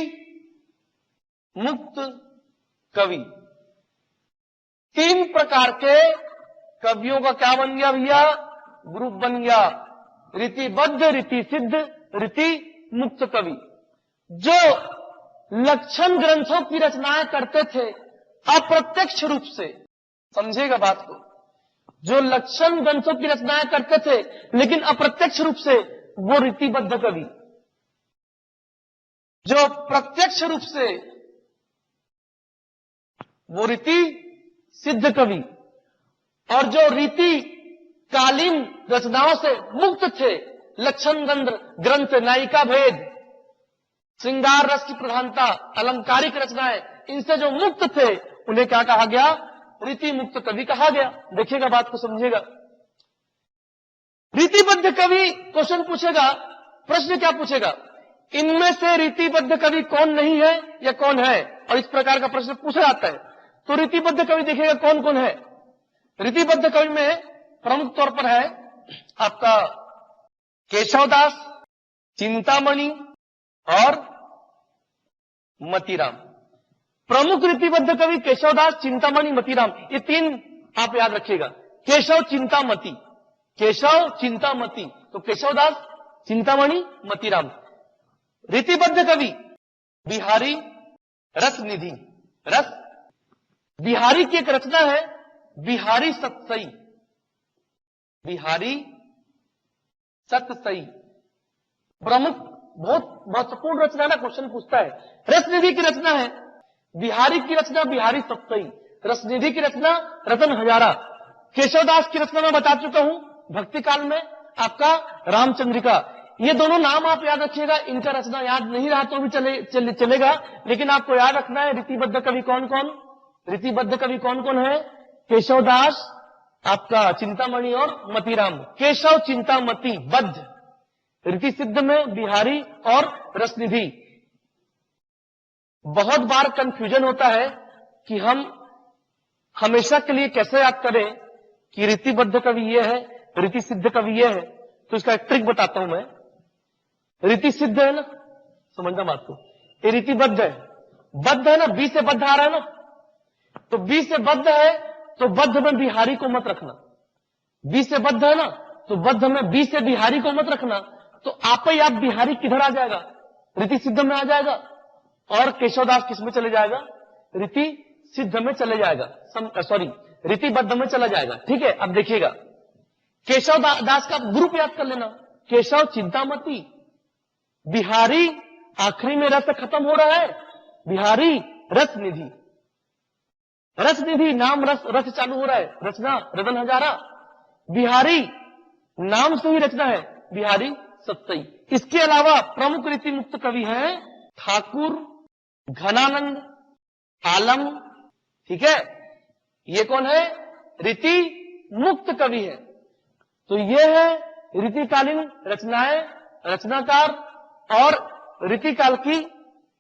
मुक्त कवि। 3 प्रकार के कवियों का क्या बन गया भैया? ग्रुप बन गया। रीतिबद्ध, रीति सिद्ध, रीति मुक्त कवि। जो लक्षण ग्रंथों की रचनाएं करते थे अप्रत्यक्ष रूप से, समझिएगा बात को, जो लक्षण ग्रंथों की रचनाएं करते थे, लेकिन अप्रत्यक्ष रूप से वो रीतिबद्ध कवि। जो प्रत्यक्ष रूप से वो रीति सिद्ध कवि, और जो रीति कालीन रचनाओं से मुक्त थे, लक्षण ग्रंथ, नायिका भेद, श्रृंगार रस की प्रधानता, अलंकारिक रचनाएं, इनसे जो मुक्त थे उन्हें क्या कहा गया? रीति मुक्त कवि कहा गया। देखिएगा, बात को समझिएगा। रीतिबद्ध कवि क्वेश्चन पूछेगा, प्रश्न क्या पूछेगा? इनमें से रीतिबद्ध कवि कौन नहीं है या कौन है? और इस प्रकार का प्रश्न पूछा जाता है। तो रीतिबद्ध कवि देखिएगा कौन कौन है। रीतिबद्ध कवि में प्रमुख तौर पर है आपका केशवदास, चिंतामणि और मतीराम। प्रमुख रीतिबद्ध कवि केशवदास, चिंतामणि, मतीराम, ये तीन आप याद रखिएगा। केशव, चिंतामती, केशव, चिंतामती, तो केशवदास, चिंतामणि, मतीराम। रीतिबद्ध कवि बिहारी रसनिधि। बिहारी की एक रचना है बिहारी सतसई। बिहारी सतसई प्रमुख, बहुत महत्वपूर्ण रचना ना, क्वेश्चन पूछता है। रसनिधि की रचना है, बिहारी की रचना बिहारी सतसई, रसनिधि की रचना रतन हजारा। केशवदास की रचना मैं बता चुका हूं, भक्ति काल में आपका रामचंद्रिका। ये दोनों नाम आप याद रखिएगा। इनका रचना याद नहीं रहा तो भी चलेगा, लेकिन आपको याद रखना है रीतिबद्ध कवि कौन कौन। रीतिबद्ध कवि कौन कौन है? केशवदास, आपका चिंतामणि और मतीराम। केशव, चिंतामती बद्ध, रीति सिद्ध में बिहारी और रसनिधि। बहुत बार कंफ्यूजन होता है कि हम हमेशा के लिए कैसे याद करें कि रीतिबद्ध कवि ये है, रीति सिद्ध कवि ये है। तो इसका एक ट्रिक बताता हूं मैं। रीति सिद्ध है ना, समझना बात को, ये रीतिबद्ध है, बद्ध है ना, बी से बद्ध आ रहा है ना, तो बी से बद्ध है तो बद्ध में बिहारी को मत रखना। बी से बद्ध है ना, तो बद्ध में बी से बिहारी को मत रखना। तो आप ही आप बिहारी किधर आ जाएगा? रीति सिद्ध में आ जाएगा, और केशवदास किस में चले जाएगा? रीति सिद्ध में चले जाएगा, सॉरी रीतिबद्ध में चला जाएगा। ठीक है, अब देखिएगा केशवदास का ग्रुप याद कर लेना। केशव, चिंतामती, बिहारी, आखिरी में रस खत्म हो रहा है, बिहारी रसनिधि। रसनिधि नाम रस चालू हो रहा है, रचना रतन हजारा। बिहारी नाम से ही रचना है, बिहारी सतसई। इसके अलावा प्रमुख रीति मुक्त कवि हैं ठाकुर, घनानंद, आलम। ठीक है, ये कौन है? रीति मुक्त कवि है। तो ये है रीतिकालीन रचनाएं, रचनाकार और रीतिकाल की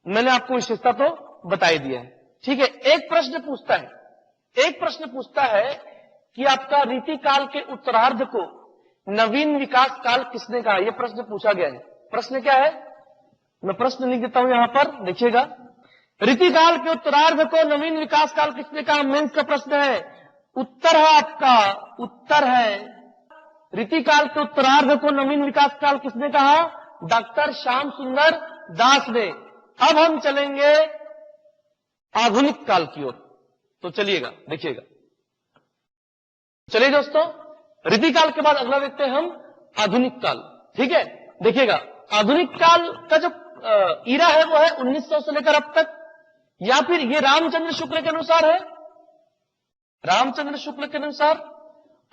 मैंने आपको विशेषता तो बताई दी है। ठीक है, एक प्रश्न पूछता है कि आपका रीतिकाल के उत्तरार्ध को नवीन विकास काल किसने कहा? यह प्रश्न पूछा गया है। प्रश्न क्या है? मैं प्रश्न लिख देता हूं यहां पर, देखिएगा। रीतिकाल के उत्तरार्ध को नवीन विकास काल किसने कहा? मेंस का प्रश्न है। उत्तर है आपका, उत्तर है रीतिकाल के उत्तरार्ध को नवीन विकास काल किसने कहा? डॉक्टर श्याम सुंदर दास ने। अब हम चलेंगे आधुनिक काल की ओर, तो चलिएगा, देखिएगा। चलिए दोस्तों, रीतिकाल के बाद अगला देखते हैं हम आधुनिक काल। ठीक है, देखिएगा, आधुनिक काल का जो ईरा है वो है 1900 से लेकर अब तक, या फिर ये रामचंद्र शुक्ल के अनुसार है, रामचंद्र शुक्ल के अनुसार,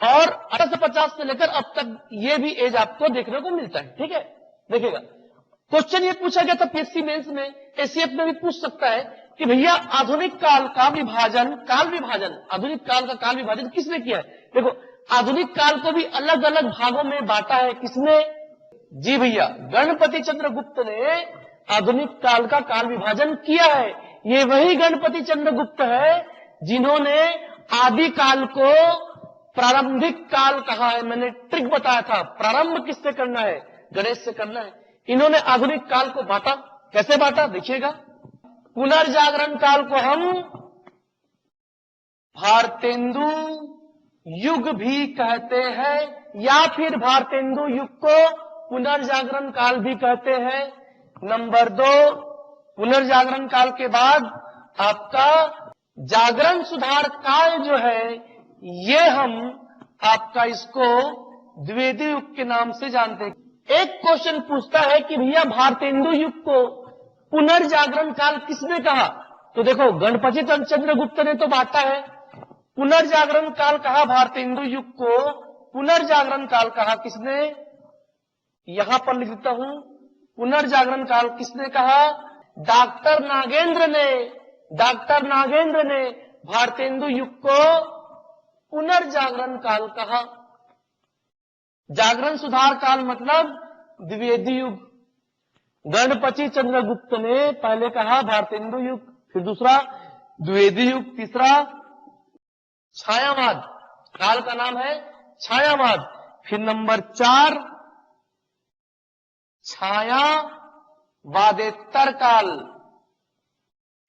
और 1850 से लेकर अब तक ये भी एज आपको देखने को मिलता है। ठीक है, देखिएगा, क्वेश्चन ये पूछा गया था पीएससी मेंस में, एसीएफ में भी पूछ सकता है कि भैया आधुनिक काल का विभाजन, आधुनिक काल का काल विभाजन किसने किया है? देखो, आधुनिक काल को भी अलग अलग भागों में बांटा है। किसने? जी भैया, गणपति चंद्रगुप्त ने आधुनिक काल का काल विभाजन किया है। ये वही गणपति चंद्रगुप्त है जिन्होंने आदि काल को प्रारंभिक काल कहा है। मैंने ट्रिक बताया था, प्रारंभ किससे करना है? गणेश से करना है। इन्होंने आधुनिक काल को बांटा। कैसे बांटा? देखिएगा, पुनर्जागरण काल को हम भारतेंदु युग भी कहते हैं, या फिर भारतेंदु युग को पुनर्जागरण काल भी कहते हैं। नंबर 2, पुनर्जागरण काल के बाद आपका जागरण सुधार काल जो है, ये हम आपका इसको द्विवेदी युग के नाम से जानते हैं। एक क्वेश्चन पूछता है कि भैया भारतेंदु युग को पुनर्जागरण काल किसने कहा? तो देखो, गणपति चंद्रगुप्त ने तो बांटा है। पुनर्जागरण काल कहा भारतेंदु युग को, पुनर्जागरण काल कहा किसने? यहां पर लिख देता हूं, पुनर्जागरण काल किसने कहा? डॉक्टर नागेंद्र ने भारतेंदु युग को पुनर्जागरण काल कहा। जागरण सुधार काल मतलब द्विवेदी युग। गणपति चंद्रगुप्त ने पहले कहा भारतेंदु युग, फिर दूसरा द्विवेदी युग, तीसरा छायावाद काल का नाम है छायावाद, फिर नंबर 4 छायावादेतर काल,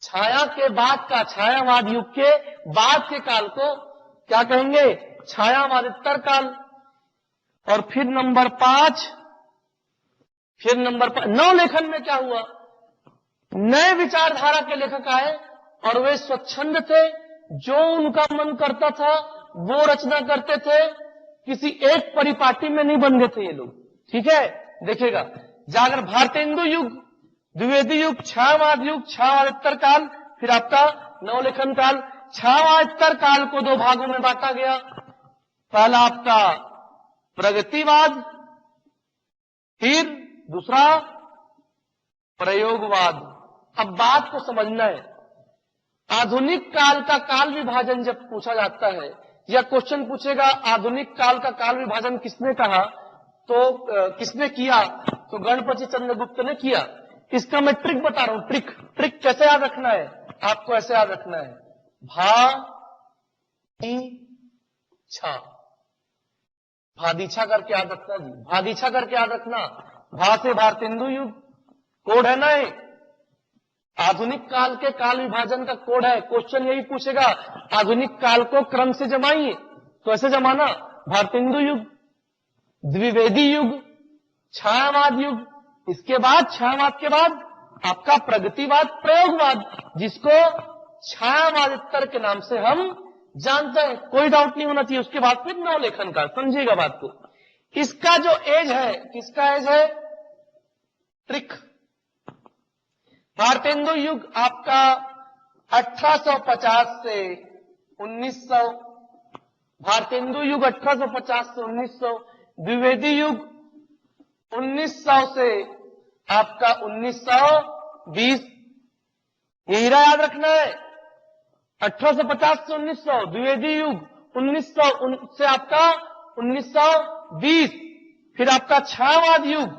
छाया के बाद का, छायावाद युग के बाद के काल को क्या कहेंगे? छायावादेतर काल। और फिर नंबर 5 नवलेखन में क्या हुआ? नए विचारधारा के लेखक आए और वे स्वच्छंद थे, जो उनका मन करता था वो रचना करते थे, किसी एक परिपाटी में नहीं बंधे थे ये लोग। ठीक है, देखिएगा, जागर भारतेंदु युग, द्विवेदी युग, छायावाद युग, छायावादेतर काल, फिर आपका नवलेखन काल। छायावादेतर काल को 2 भागों में बांटा गया। पहला आपका प्रगतिवाद, फिर दूसरा प्रयोगवाद। अब बात को समझना है, आधुनिक काल का काल विभाजन जब पूछा जाता है या क्वेश्चन पूछेगा आधुनिक काल का काल विभाजन किसने कहा, तो किसने किया? तो गणपति चंद्रगुप्त ने किया। इसका मैं ट्रिक बता रहा हूं, ट्रिक कैसे याद रखना है? आपको ऐसे याद रखना है, भादीछा करके याद रखना जी, भादीछा करके याद रखना। भा से भारतेंदु युग कोड है ना, आधुनिक काल के काल विभाजन का कोड है। क्वेश्चन यही पूछेगा आधुनिक काल को क्रम से जमाइए, तो ऐसे जमाना, भारतेंदु युग, द्विवेदी युग, छायावाद युग, इसके बाद छायावाद के बाद आपका प्रगतिवाद, प्रयोगवाद, जिसको छायावादेतर के नाम से हम जानते हैं। कोई डाउट नहीं होना चाहिए। उसके बाद फिर नवलेखन काल, समझिएगा बात को। इसका जो एज है, किसका एज है? ट्रिक। भारतेंदु युग आपका 1850 से 1900, भारतेंदु युग 1850 से 1900, द्विवेदी युग 1900 से आपका 1920। यही याद रखना है, 1850 से 1900, द्विवेदी युग 1900 से आपका 1920, फिर आपका छायावाद युग,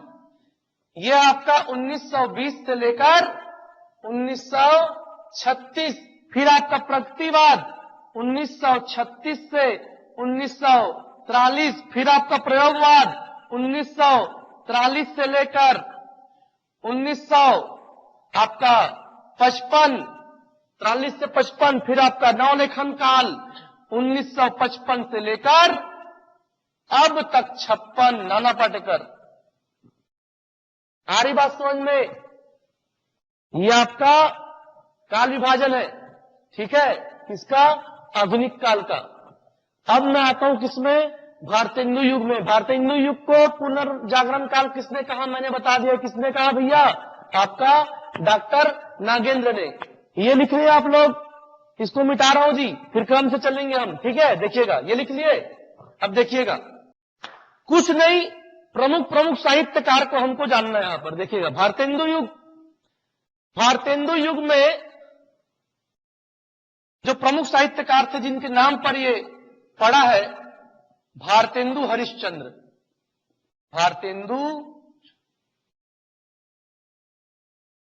यह आपका 1920 से लेकर 1936, फिर आपका प्रगतिवाद 1936 से 1943, फिर आपका प्रयोगवाद 1943 से लेकर 43 से 55, फिर आपका नवलेखन काल 1955 से लेकर अब तक 56। नाना पाटेकर, आ रही बात समझ में? यह आपका काल विभाजन है। ठीक है, किसका? आधुनिक काल का। अब मैं आता हूं किसमें? भारतेंदु युग में। भारतेंदु युग को पुनर्जागरण काल किसने कहा? मैंने बता दिया किसने कहा भैया, आपका डॉक्टर नागेंद्र ने। ये लिख लिए आप लोग, इसको मिटा रहा हूं जी, फिर क्रम से चलेंगे हम। ठीक है, देखिएगा, ये लिख लिए। अब देखिएगा, कुछ नहीं, प्रमुख साहित्यकार को हमको जानना है यहां पर। देखिएगा, भारतेंदु युग, भारतेंदु युग में जो प्रमुख साहित्यकार थे जिनके नाम पर ये पड़ा है, भारतेंदु हरिश्चंद्र, भारतेंदु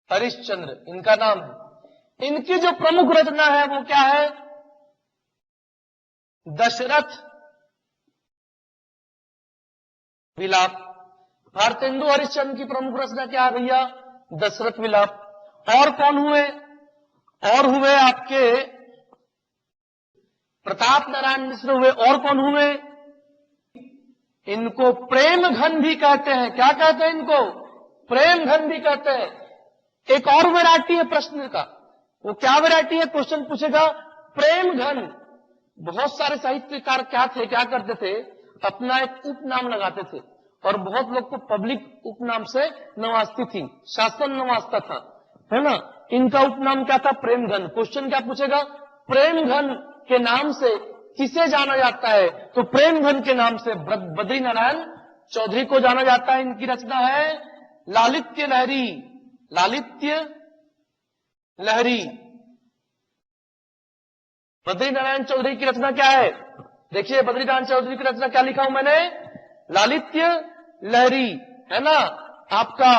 हरिश्चंद्र इनका नाम है। इनकी जो प्रमुख रचना है वो क्या है? दशरथ विलाप। भारतेंदु हरिश्चंद्र की प्रमुख रचना क्या है भैया? दशरथ विलाप। और कौन हुए? और हुए आपके प्रताप नारायण मिश्र हुए। और कौन हुए? इनको प्रेम घन भी कहते हैं। क्या कहते हैं इनको? प्रेम घन भी कहते हैं। एक और वैरायटी है प्रश्न का, वो क्या वैरायटी है? क्वेश्चन पूछेगा प्रेम घन। बहुत सारे साहित्यकार क्या करते थे, अपना एक उपनाम लगाते थे और बहुत लोग को पब्लिक उपनाम से नवाजती थी, शासन नवाजता था, है ना। इनका उपनाम क्या था? प्रेमघन। क्वेश्चन क्या पूछेगा? प्रेमघन के नाम से किसे जाना जाता है? तो प्रेमघन के नाम से बद्री नारायण चौधरी को जाना जाता है। इनकी रचना है लालित्य लहरी। लालित्य लहरी। बद्री नारायण चौधरी की रचना क्या है? देखिए बद्री नारायण चौधरी की रचना क्या लिखा हूं मैंने? लालित्य लहरी, है ना। आपका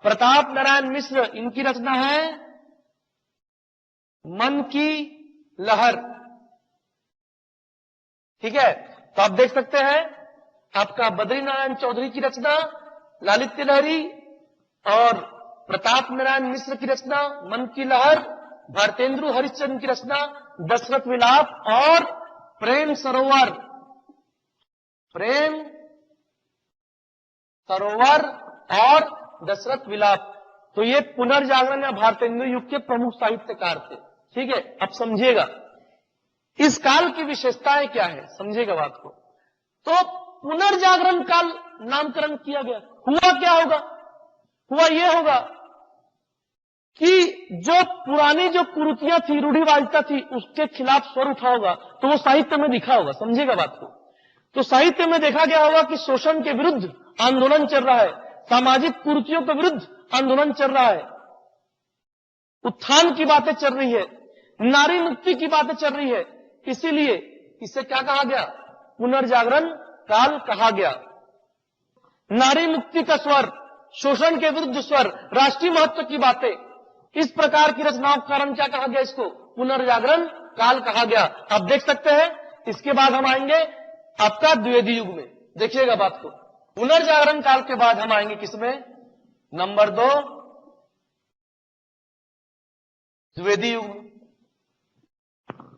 प्रताप नारायण मिश्र, इनकी रचना है मन की लहर। ठीक है, तो आप देख सकते हैं आपका बद्री नारायण चौधरी की रचना लालित्य लहरी और प्रताप नारायण मिश्र की रचना मन की लहर, भारतेंदु हरिश्चंद्र की रचना दशरथ विलाप और प्रेम सरोवर। प्रेम सरोवर और दशरथ विलाप। तो ये पुनर्जागरण या भारतेंदु युग के प्रमुख साहित्यकार थे। ठीक है, अब समझिएगा इस काल की विशेषताएं क्या है, समझिएगा बात को। तो पुनर्जागरण काल नामकरण किया गया। हुआ क्या होगा? हुआ यह होगा कि जो पुरानी जो कुरीतियां थी, रूढ़िवादिता थी, उसके खिलाफ स्वर उठा होगा, तो वो साहित्य में दिखा होगा। समझिएगा बात को। तो साहित्य में देखा गया होगा कि शोषण के विरुद्ध आंदोलन चल रहा है, सामाजिक कुरीतियों के विरुद्ध आंदोलन चल रहा है, उत्थान की बातें चल रही है, नारी मुक्ति की बातें चल रही है। इसीलिए इसे क्या कहा गया? पुनर्जागरण काल कहा गया। नारी मुक्ति का स्वर, शोषण के विरुद्ध स्वर, राष्ट्रीय महत्व की बातें, इस प्रकार की रचनाओं के कारण क्या कहा गया? इसको पुनर्जागरण काल कहा गया। आप देख सकते हैं। इसके बाद हम आएंगे आपका द्विवेदी युग में। देखिएगा बात को। पुनर्जागरण काल के बाद हम आएंगे किसमें? नंबर 2, द्विवेदी युग।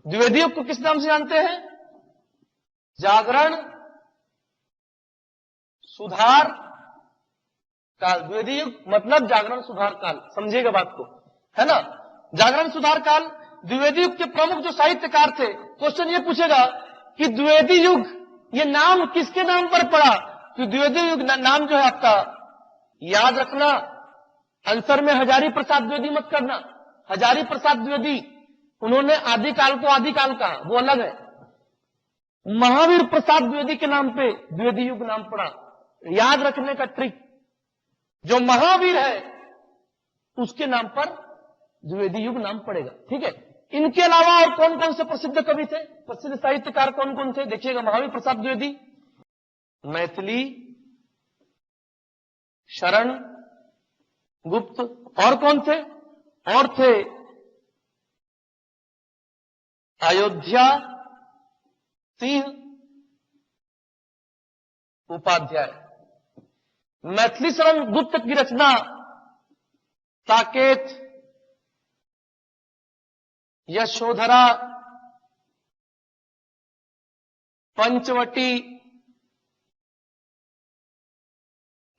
द्विवेदी युग को किस नाम से जानते हैं? जागरण सुधार काल। द्विवेदी युग मतलब जागरण सुधार काल। समझिएगा बात को, है ना। जागरण सुधार काल। द्विवेदी युग के प्रमुख जो साहित्यकार थे, क्वेश्चन ये पूछेगा कि द्विवेदी युग ये नाम किसके नाम पर पड़ा? तो द्विवेदी युग नाम जो है आपका, याद रखना, आंसर में हजारी प्रसाद द्विवेदी मत करना। हजारी प्रसाद द्विवेदी, उन्होंने आदिकाल को आदिकाल कहा, वो अलग है। महावीर प्रसाद द्विवेदी के नाम पे द्विवेदी युग नाम पड़ा। याद रखने का ट्रिक, जो महावीर है उसके नाम पर द्विवेदी युग नाम पड़ेगा। ठीक है। इनके अलावा और कौन कौन से प्रसिद्ध कवि थे, प्रसिद्ध साहित्यकार कौन कौन थे? देखिएगा, महावीर प्रसाद द्विवेदी, मैथिली शरण गुप्त, और कौन थे? और थे अयोध्या सिंह उपाध्याय। मैथिली शरण गुप्त की रचना साकेत, यशोधरा, पंचवटी,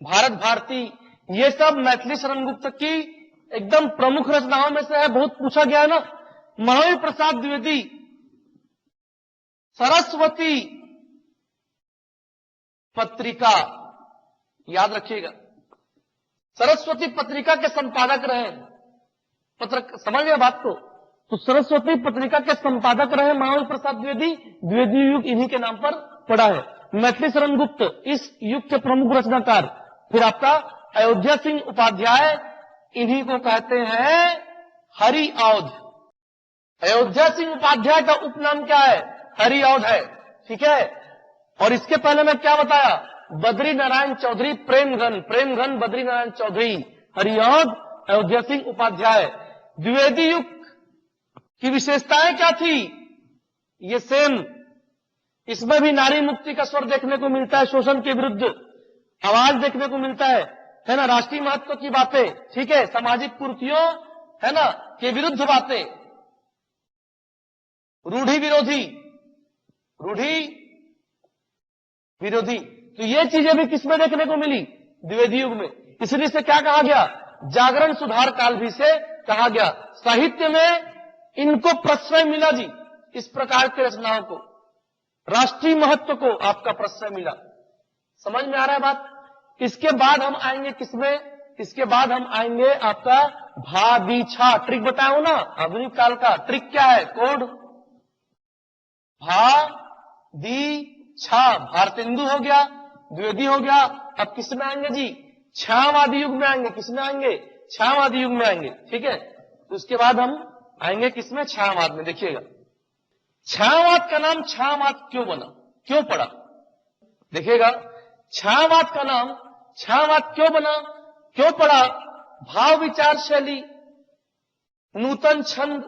भारत भारती, ये सब मैथिली शरण गुप्त की एकदम प्रमुख रचनाओं में से है। बहुत पूछा गया है ना। महावीर प्रसाद द्विवेदी सरस्वती पत्रिका, याद रखिएगा, सरस्वती पत्रिका के संपादक रहे। समझ गए बात को? तो सरस्वती पत्रिका के संपादक रहे महावीर प्रसाद द्विवेदी। द्विवेदी युग इन्हीं के नाम पर पड़ा है। मैथिली शरण गुप्त इस युग के प्रमुख रचनाकार। फिर आपका अयोध्या सिंह उपाध्याय, इन्हीं को कहते हैं हरि औध। अयोध्या सिंह उपाध्याय का उपनाम क्या है? हरि औध है। ठीक है। और इसके पहले मैं क्या बताया? बद्री नारायण चौधरी प्रेमघन, प्रेमघन बद्री नारायण चौधरी, हरि औध, अयोध्या सिंह उपाध्याय। द्विवेदी युग की विशेषताएं क्या थी? ये सेम, इसमें भी नारी मुक्ति का स्वर देखने को मिलता है, शोषण के विरुद्ध आवाज देखने को मिलता है ना, राष्ट्रीय महत्व की बातें, ठीक है, सामाजिक कुरीतियों, है ना, के विरुद्ध बातें, रूढ़ी विरोधी, रूढ़ी विरोधी। तो ये चीजें भी किसमें देखने को मिली? द्विवेदी युग में। इसलिए से क्या कहा गया? जागरण सुधार काल भी से कहा गया। साहित्य में इनको प्रश्रय मिला जी, इस प्रकार की रचनाओं को, राष्ट्रीय महत्व को आपका प्रश्रय मिला। समझ में आ रहा है बात? इसके बाद हम आएंगे किसमें? इसके बाद हम आएंगे आपका भा दी छा। ट्रिक बताया हूं ना आधुनिक काल का। ट्रिक क्या है? कोड भा दी छा। भारतेंदु हो गया, द्विवेदी हो गया। अब किसमें आएंगे जी? छायावादी युग में आएंगे। किसमें आएंगे? छायावादी युग में आएंगे। ठीक है, तो उसके बाद हम आएंगे किसमें? छायावाद में। देखिएगा छायावाद का नाम छायावाद क्यों बना, क्यों पड़ा? देखिएगा छायावाद का नाम छायावाद क्यों बना, क्यों पड़ा? भाव विचार शैली, नूतन छंद,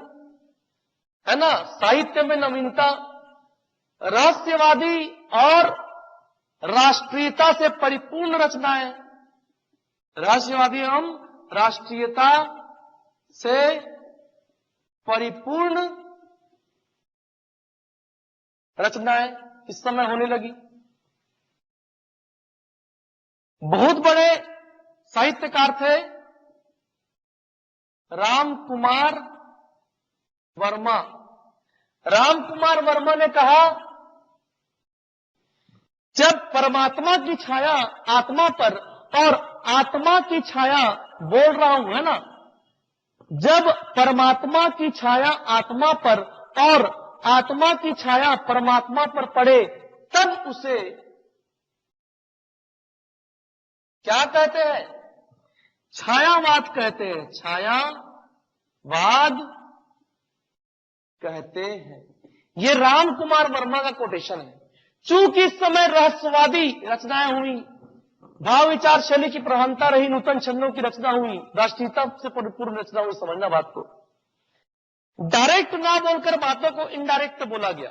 है ना, साहित्य में नवीनता, रहस्यवादी और राष्ट्रीयता से परिपूर्ण रचनाएं। रहस्यवादी एवं राष्ट्रीयता से परिपूर्ण रचनाएं इस समय होने लगी। बहुत बड़े साहित्यकार थे राम कुमार वर्मा। राम कुमार वर्मा ने कहा, जब परमात्मा की छाया आत्मा पर और आत्मा की छाया, बोल रहा हूं है ना, जब परमात्मा की छाया आत्मा पर और आत्मा की छाया परमात्मा पर पड़े, तब उसे क्या कहते हैं? छायावाद कहते हैं। छायावाद कहते हैं। ये राम कुमार वर्मा का कोटेशन है। चूंकि इस समय रहस्यवादी रचनाएं हुई, भाव विचार शैली की प्रधानता रही, नूतन छंदों की रचना हुई, राष्ट्रीयता से परिपूर्ण रचना हुई। समझना बात को, डायरेक्ट ना बोलकर बातों को इनडायरेक्ट बोला गया,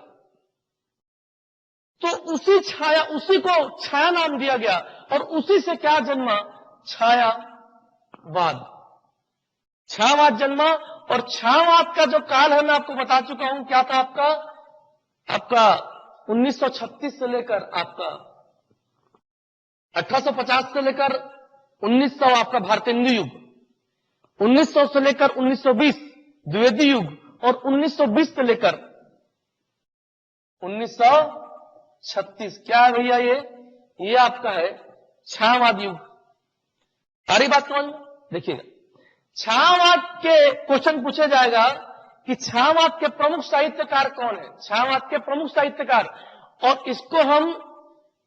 तो उसी छाया, उसी को छाया नाम दिया गया और उसी से क्या जन्मा? छायावाद। छायावाद जन्मा। और छायावाद का जो काल है मैं आपको बता चुका हूं, क्या था आपका 1936 से लेकर आपका 1850 से लेकर 1900 आपका भारतेंदु युग, 1900 से लेकर 1920 द्विवेदी युग और 1920 से लेकर 1936 क्या है भैया? ये आपका है छायावाद युग। सारी बात समझ में? देखिएगा छायावाद के क्वेश्चन पूछे जाएगा कि छायावाद के प्रमुख साहित्यकार कौन है? छायावाद के प्रमुख साहित्यकार, और इसको हम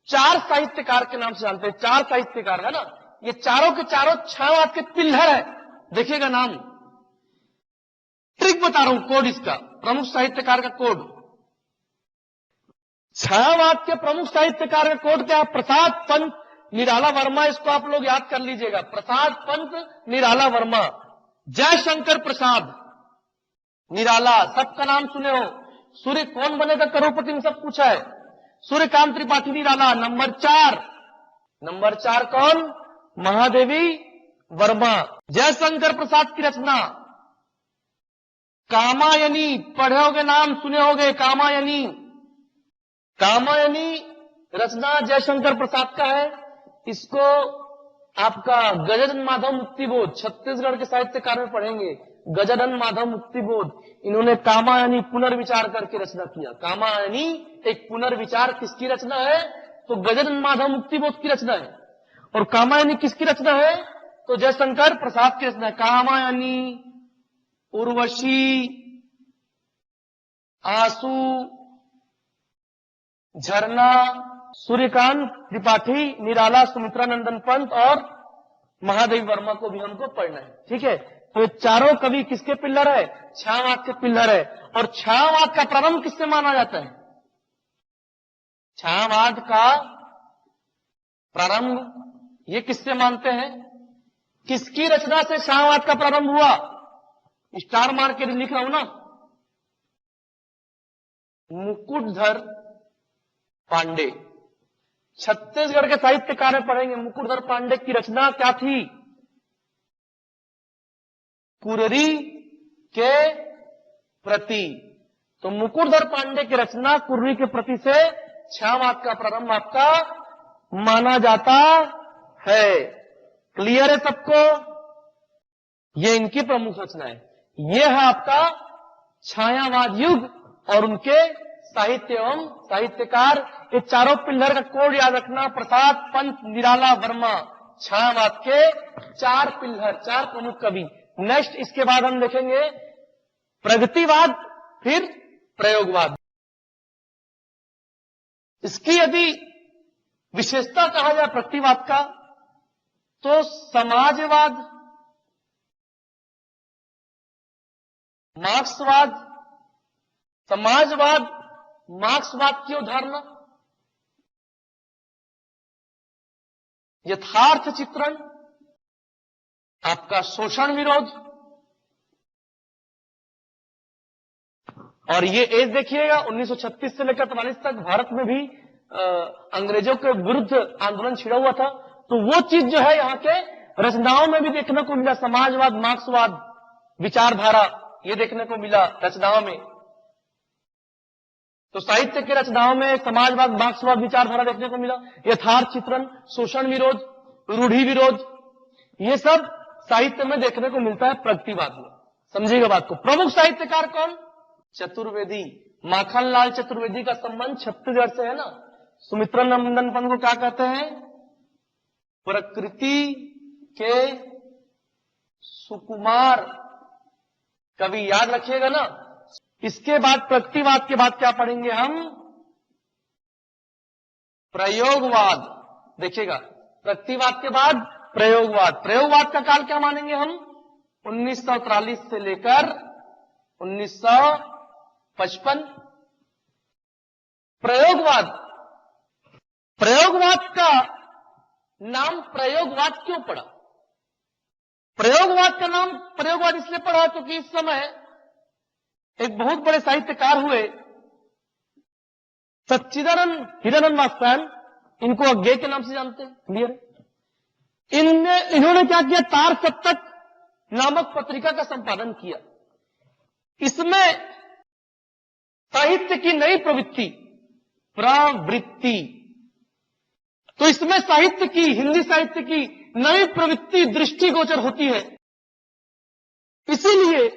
4 साहित्यकार के नाम से जानते हैं। 4 साहित्यकार है ना, ये चारों के चारों छायावाद के पिल्लर है। देखिएगा नाम, ट्रिक बता रहा हूं, कोड इसका, प्रमुख साहित्यकार का कोड। छायावाद के प्रमुख साहित्यकार का कोड क्या है? प्रसाद पंत निराला वर्मा। इसको आप लोग याद कर लीजिएगा, प्रसाद पंत निराला वर्मा। जयशंकर प्रसाद निराला, सबका नाम सुने हो। सूर्य कौन बनेगा करोड़पति में सब पूछा है। सूर्यकांत त्रिपाठी निराला। नंबर 4 कौन? महादेवी वर्मा। जयशंकर प्रसाद की रचना कामायनी, पढ़े होगे, नाम सुने होगे, कामायनी। कामायनी रचना जयशंकर प्रसाद का है। इसको आपका गजानन माधव मुक्तिबोध, छत्तीसगढ़ के साहित्यकार में पढ़ेंगे, गजानन माधव मुक्तिबोध, इन्होंने कामायनी पुनर्विचार करके रचना किया। कामायनी एक पुनर्विचार किसकी रचना है? तो गजानन माधव मुक्तिबोध की रचना है। और कामायनी किसकी रचना है? तो जयशंकर प्रसाद की रचना है। कामायनी, उर्वशी, आंसू, झरना, सूर्यकांत त्रिपाठी निराला, सुमित्रा नंदन पंत और महादेवी वर्मा को भी हमको पढ़ना है। ठीक है, तो चारों कवि किसके पिल्लर है? छायावाद के पिल्लर है। और छायावाद का प्रारंभ किससे माना जाता है? छायावाद का प्रारंभ ये किससे मानते हैं? किसकी रचना से छायावाद का प्रारंभ हुआ? स्टार मार के लिख रहा हूं ना, मुकुटधर पांडे। छत्तीसगढ़ के साहित्यकार में पढ़ेंगे। मुकुटधर पांडे की रचना क्या थी? कुररी के प्रति। तो मुकुटधर पांडे की रचना कुररी के प्रति से छायावाद का प्रारंभ आपका माना जाता है। क्लियर है सबको? ये इनकी प्रमुख रचना है। ये है आपका छायावाद युग और उनके साहित्य एवं साहित्यकार। ये चारों पिल्लर का कोड याद रखना, प्रसाद, पंत, निराला, वर्मा, छायावाद के 4 पिल्लर, 4 प्रमुख कवि। नेक्स्ट इसके बाद हम देखेंगे प्रगतिवाद, फिर प्रयोगवाद। इसकी यदि विशेषता कहा जाए प्रगतिवाद का, तो समाजवाद, मार्क्सवाद, समाजवाद, मार्क्सवाद की अवधारणा, यथार्थ चित्रण, आपका शोषण विरोध, और ये एज देखिएगा 1936 से लेकर 43 तक भारत में भी अंग्रेजों के विरुद्ध आंदोलन छिड़ा हुआ था। तो वो चीज जो है यहाँ के रचनाओं में भी देखने को मिला, समाजवाद, मार्क्सवाद, विचारधारा, ये देखने को मिला रचनाओं में। तो साहित्य के रचनाओं में समाजवाद, मार्क्सवाद, विचारधारा देखने को मिला, यथार्थ चित्रण, शोषण विरोध, रूढ़ि विरोध, ये सब साहित्य में देखने को मिलता है प्रगतिवाद में। समझिएगा बात को। प्रमुख साहित्यकार कौन? चतुर्वेदी। माखनलाल चतुर्वेदी का संबंध छत्तीसगढ़ से है ना। सुमित्रा नंदन पंत को क्या कहते हैं? प्रकृति के सुकुमार कवि, याद रखिएगा ना। इसके बाद प्रगतिवाद के बाद क्या पढ़ेंगे हम? प्रयोगवाद। देखिएगा, प्रगतिवाद के बाद प्रयोगवाद। प्रयोगवाद का काल क्या मानेंगे हम? 1943 से लेकर 1955। प्रयोगवाद, प्रयोगवाद का नाम प्रयोगवाद क्यों पड़ा? प्रयोगवाद का नाम प्रयोगवाद इसलिए पड़ा क्योंकि इस समय एक बहुत बड़े साहित्यकार हुए सच्चिदानंद हिरानंद वात्स्यायन, इनको अज्ञेय के नाम से जानते हैं, क्लियर है। इन्होंने क्या किया? तार सप्तक नामक पत्रिका का संपादन किया। इसमें साहित्य की नई प्रवृत्ति, तो इसमें साहित्य की, हिंदी साहित्य की नई प्रवृत्ति दृष्टिगोचर होती है। इसीलिए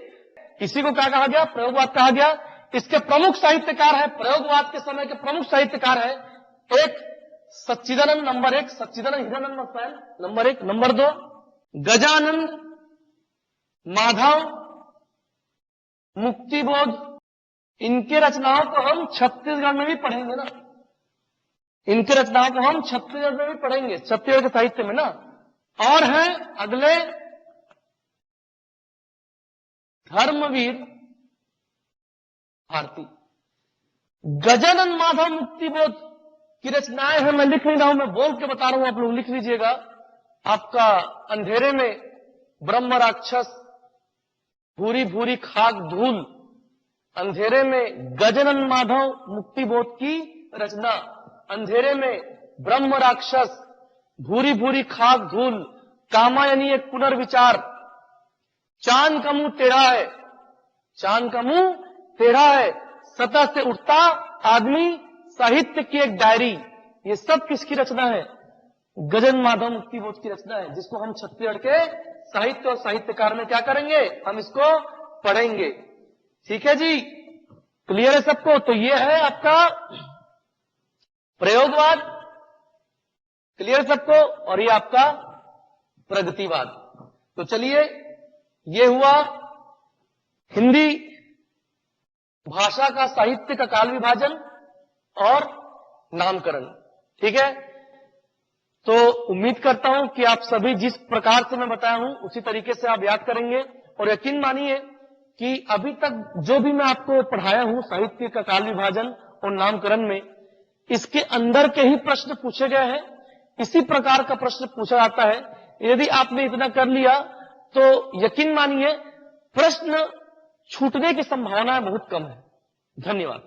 इसी को क्या कहा गया? प्रयोगवाद कहा गया। इसके प्रमुख साहित्यकार है, प्रयोगवाद के समय के प्रमुख साहित्यकार है, एक सच्चिदानंद, नंबर 1 सच्चिदानंद हिरानंद वात्स्यायन, नंबर 1। नंबर 2 गजानंद माधव मुक्तिबोध। इनके रचनाओं को हम छत्तीसगढ़ में भी पढ़ेंगे ना, इनके रचनाओं को हम छत्तीसगढ़ में भी पढ़ेंगे, छत्तीसगढ़ के साहित्य में ना। और हैं अगले धर्मवीर भारती। गजानंद माधव मुक्तिबोध की रचनाएं हैं, मैं लिख नहीं रहा हूं, मैं बोल के बता रहा हूं, आप लोग लिख लीजिएगा। आपका अंधेरे में ब्रह्म राक्षस, भूरी भूरी खाक धूल, अंधेरे में गजानंद माधव मुक्तिबोध की रचना। अंधेरे में ब्रह्म राक्षस, भूरी भूरी खाक धूल, कामायनी एक पुनर्विचार, चांद का मुंह टेढ़ा है, चांद का मुंह टेढ़ा है, सतह से उठता आदमी, साहित्य की एक डायरी, ये सब किसकी रचना है? गजानंद माधव मुक्तिबोध की रचना है, जिसको हम छत्तीसगढ़ के साहित्य और साहित्यकार में क्या करेंगे? हम इसको पढ़ेंगे। ठीक है जी, क्लियर है सबको? तो ये है आपका प्रयोगवाद, क्लियर सबको? और ये आपका प्रगतिवाद। तो चलिए, ये हुआ हिंदी भाषा का, साहित्य का काल विभाजन और नामकरण। ठीक है, तो उम्मीद करता हूं कि आप सभी जिस प्रकार से मैं बताया हूं उसी तरीके से आप याद करेंगे। और यकीन मानिए कि अभी तक जो भी मैं आपको पढ़ाया हूं साहित्य का काल विभाजन और नामकरण में, इसके अंदर के ही प्रश्न पूछे गए हैं, इसी प्रकार का प्रश्न पूछा जाता है। यदि आपने इतना कर लिया तो यकीन मानिए प्रश्न छूटने की संभावना बहुत कम है। धन्यवाद।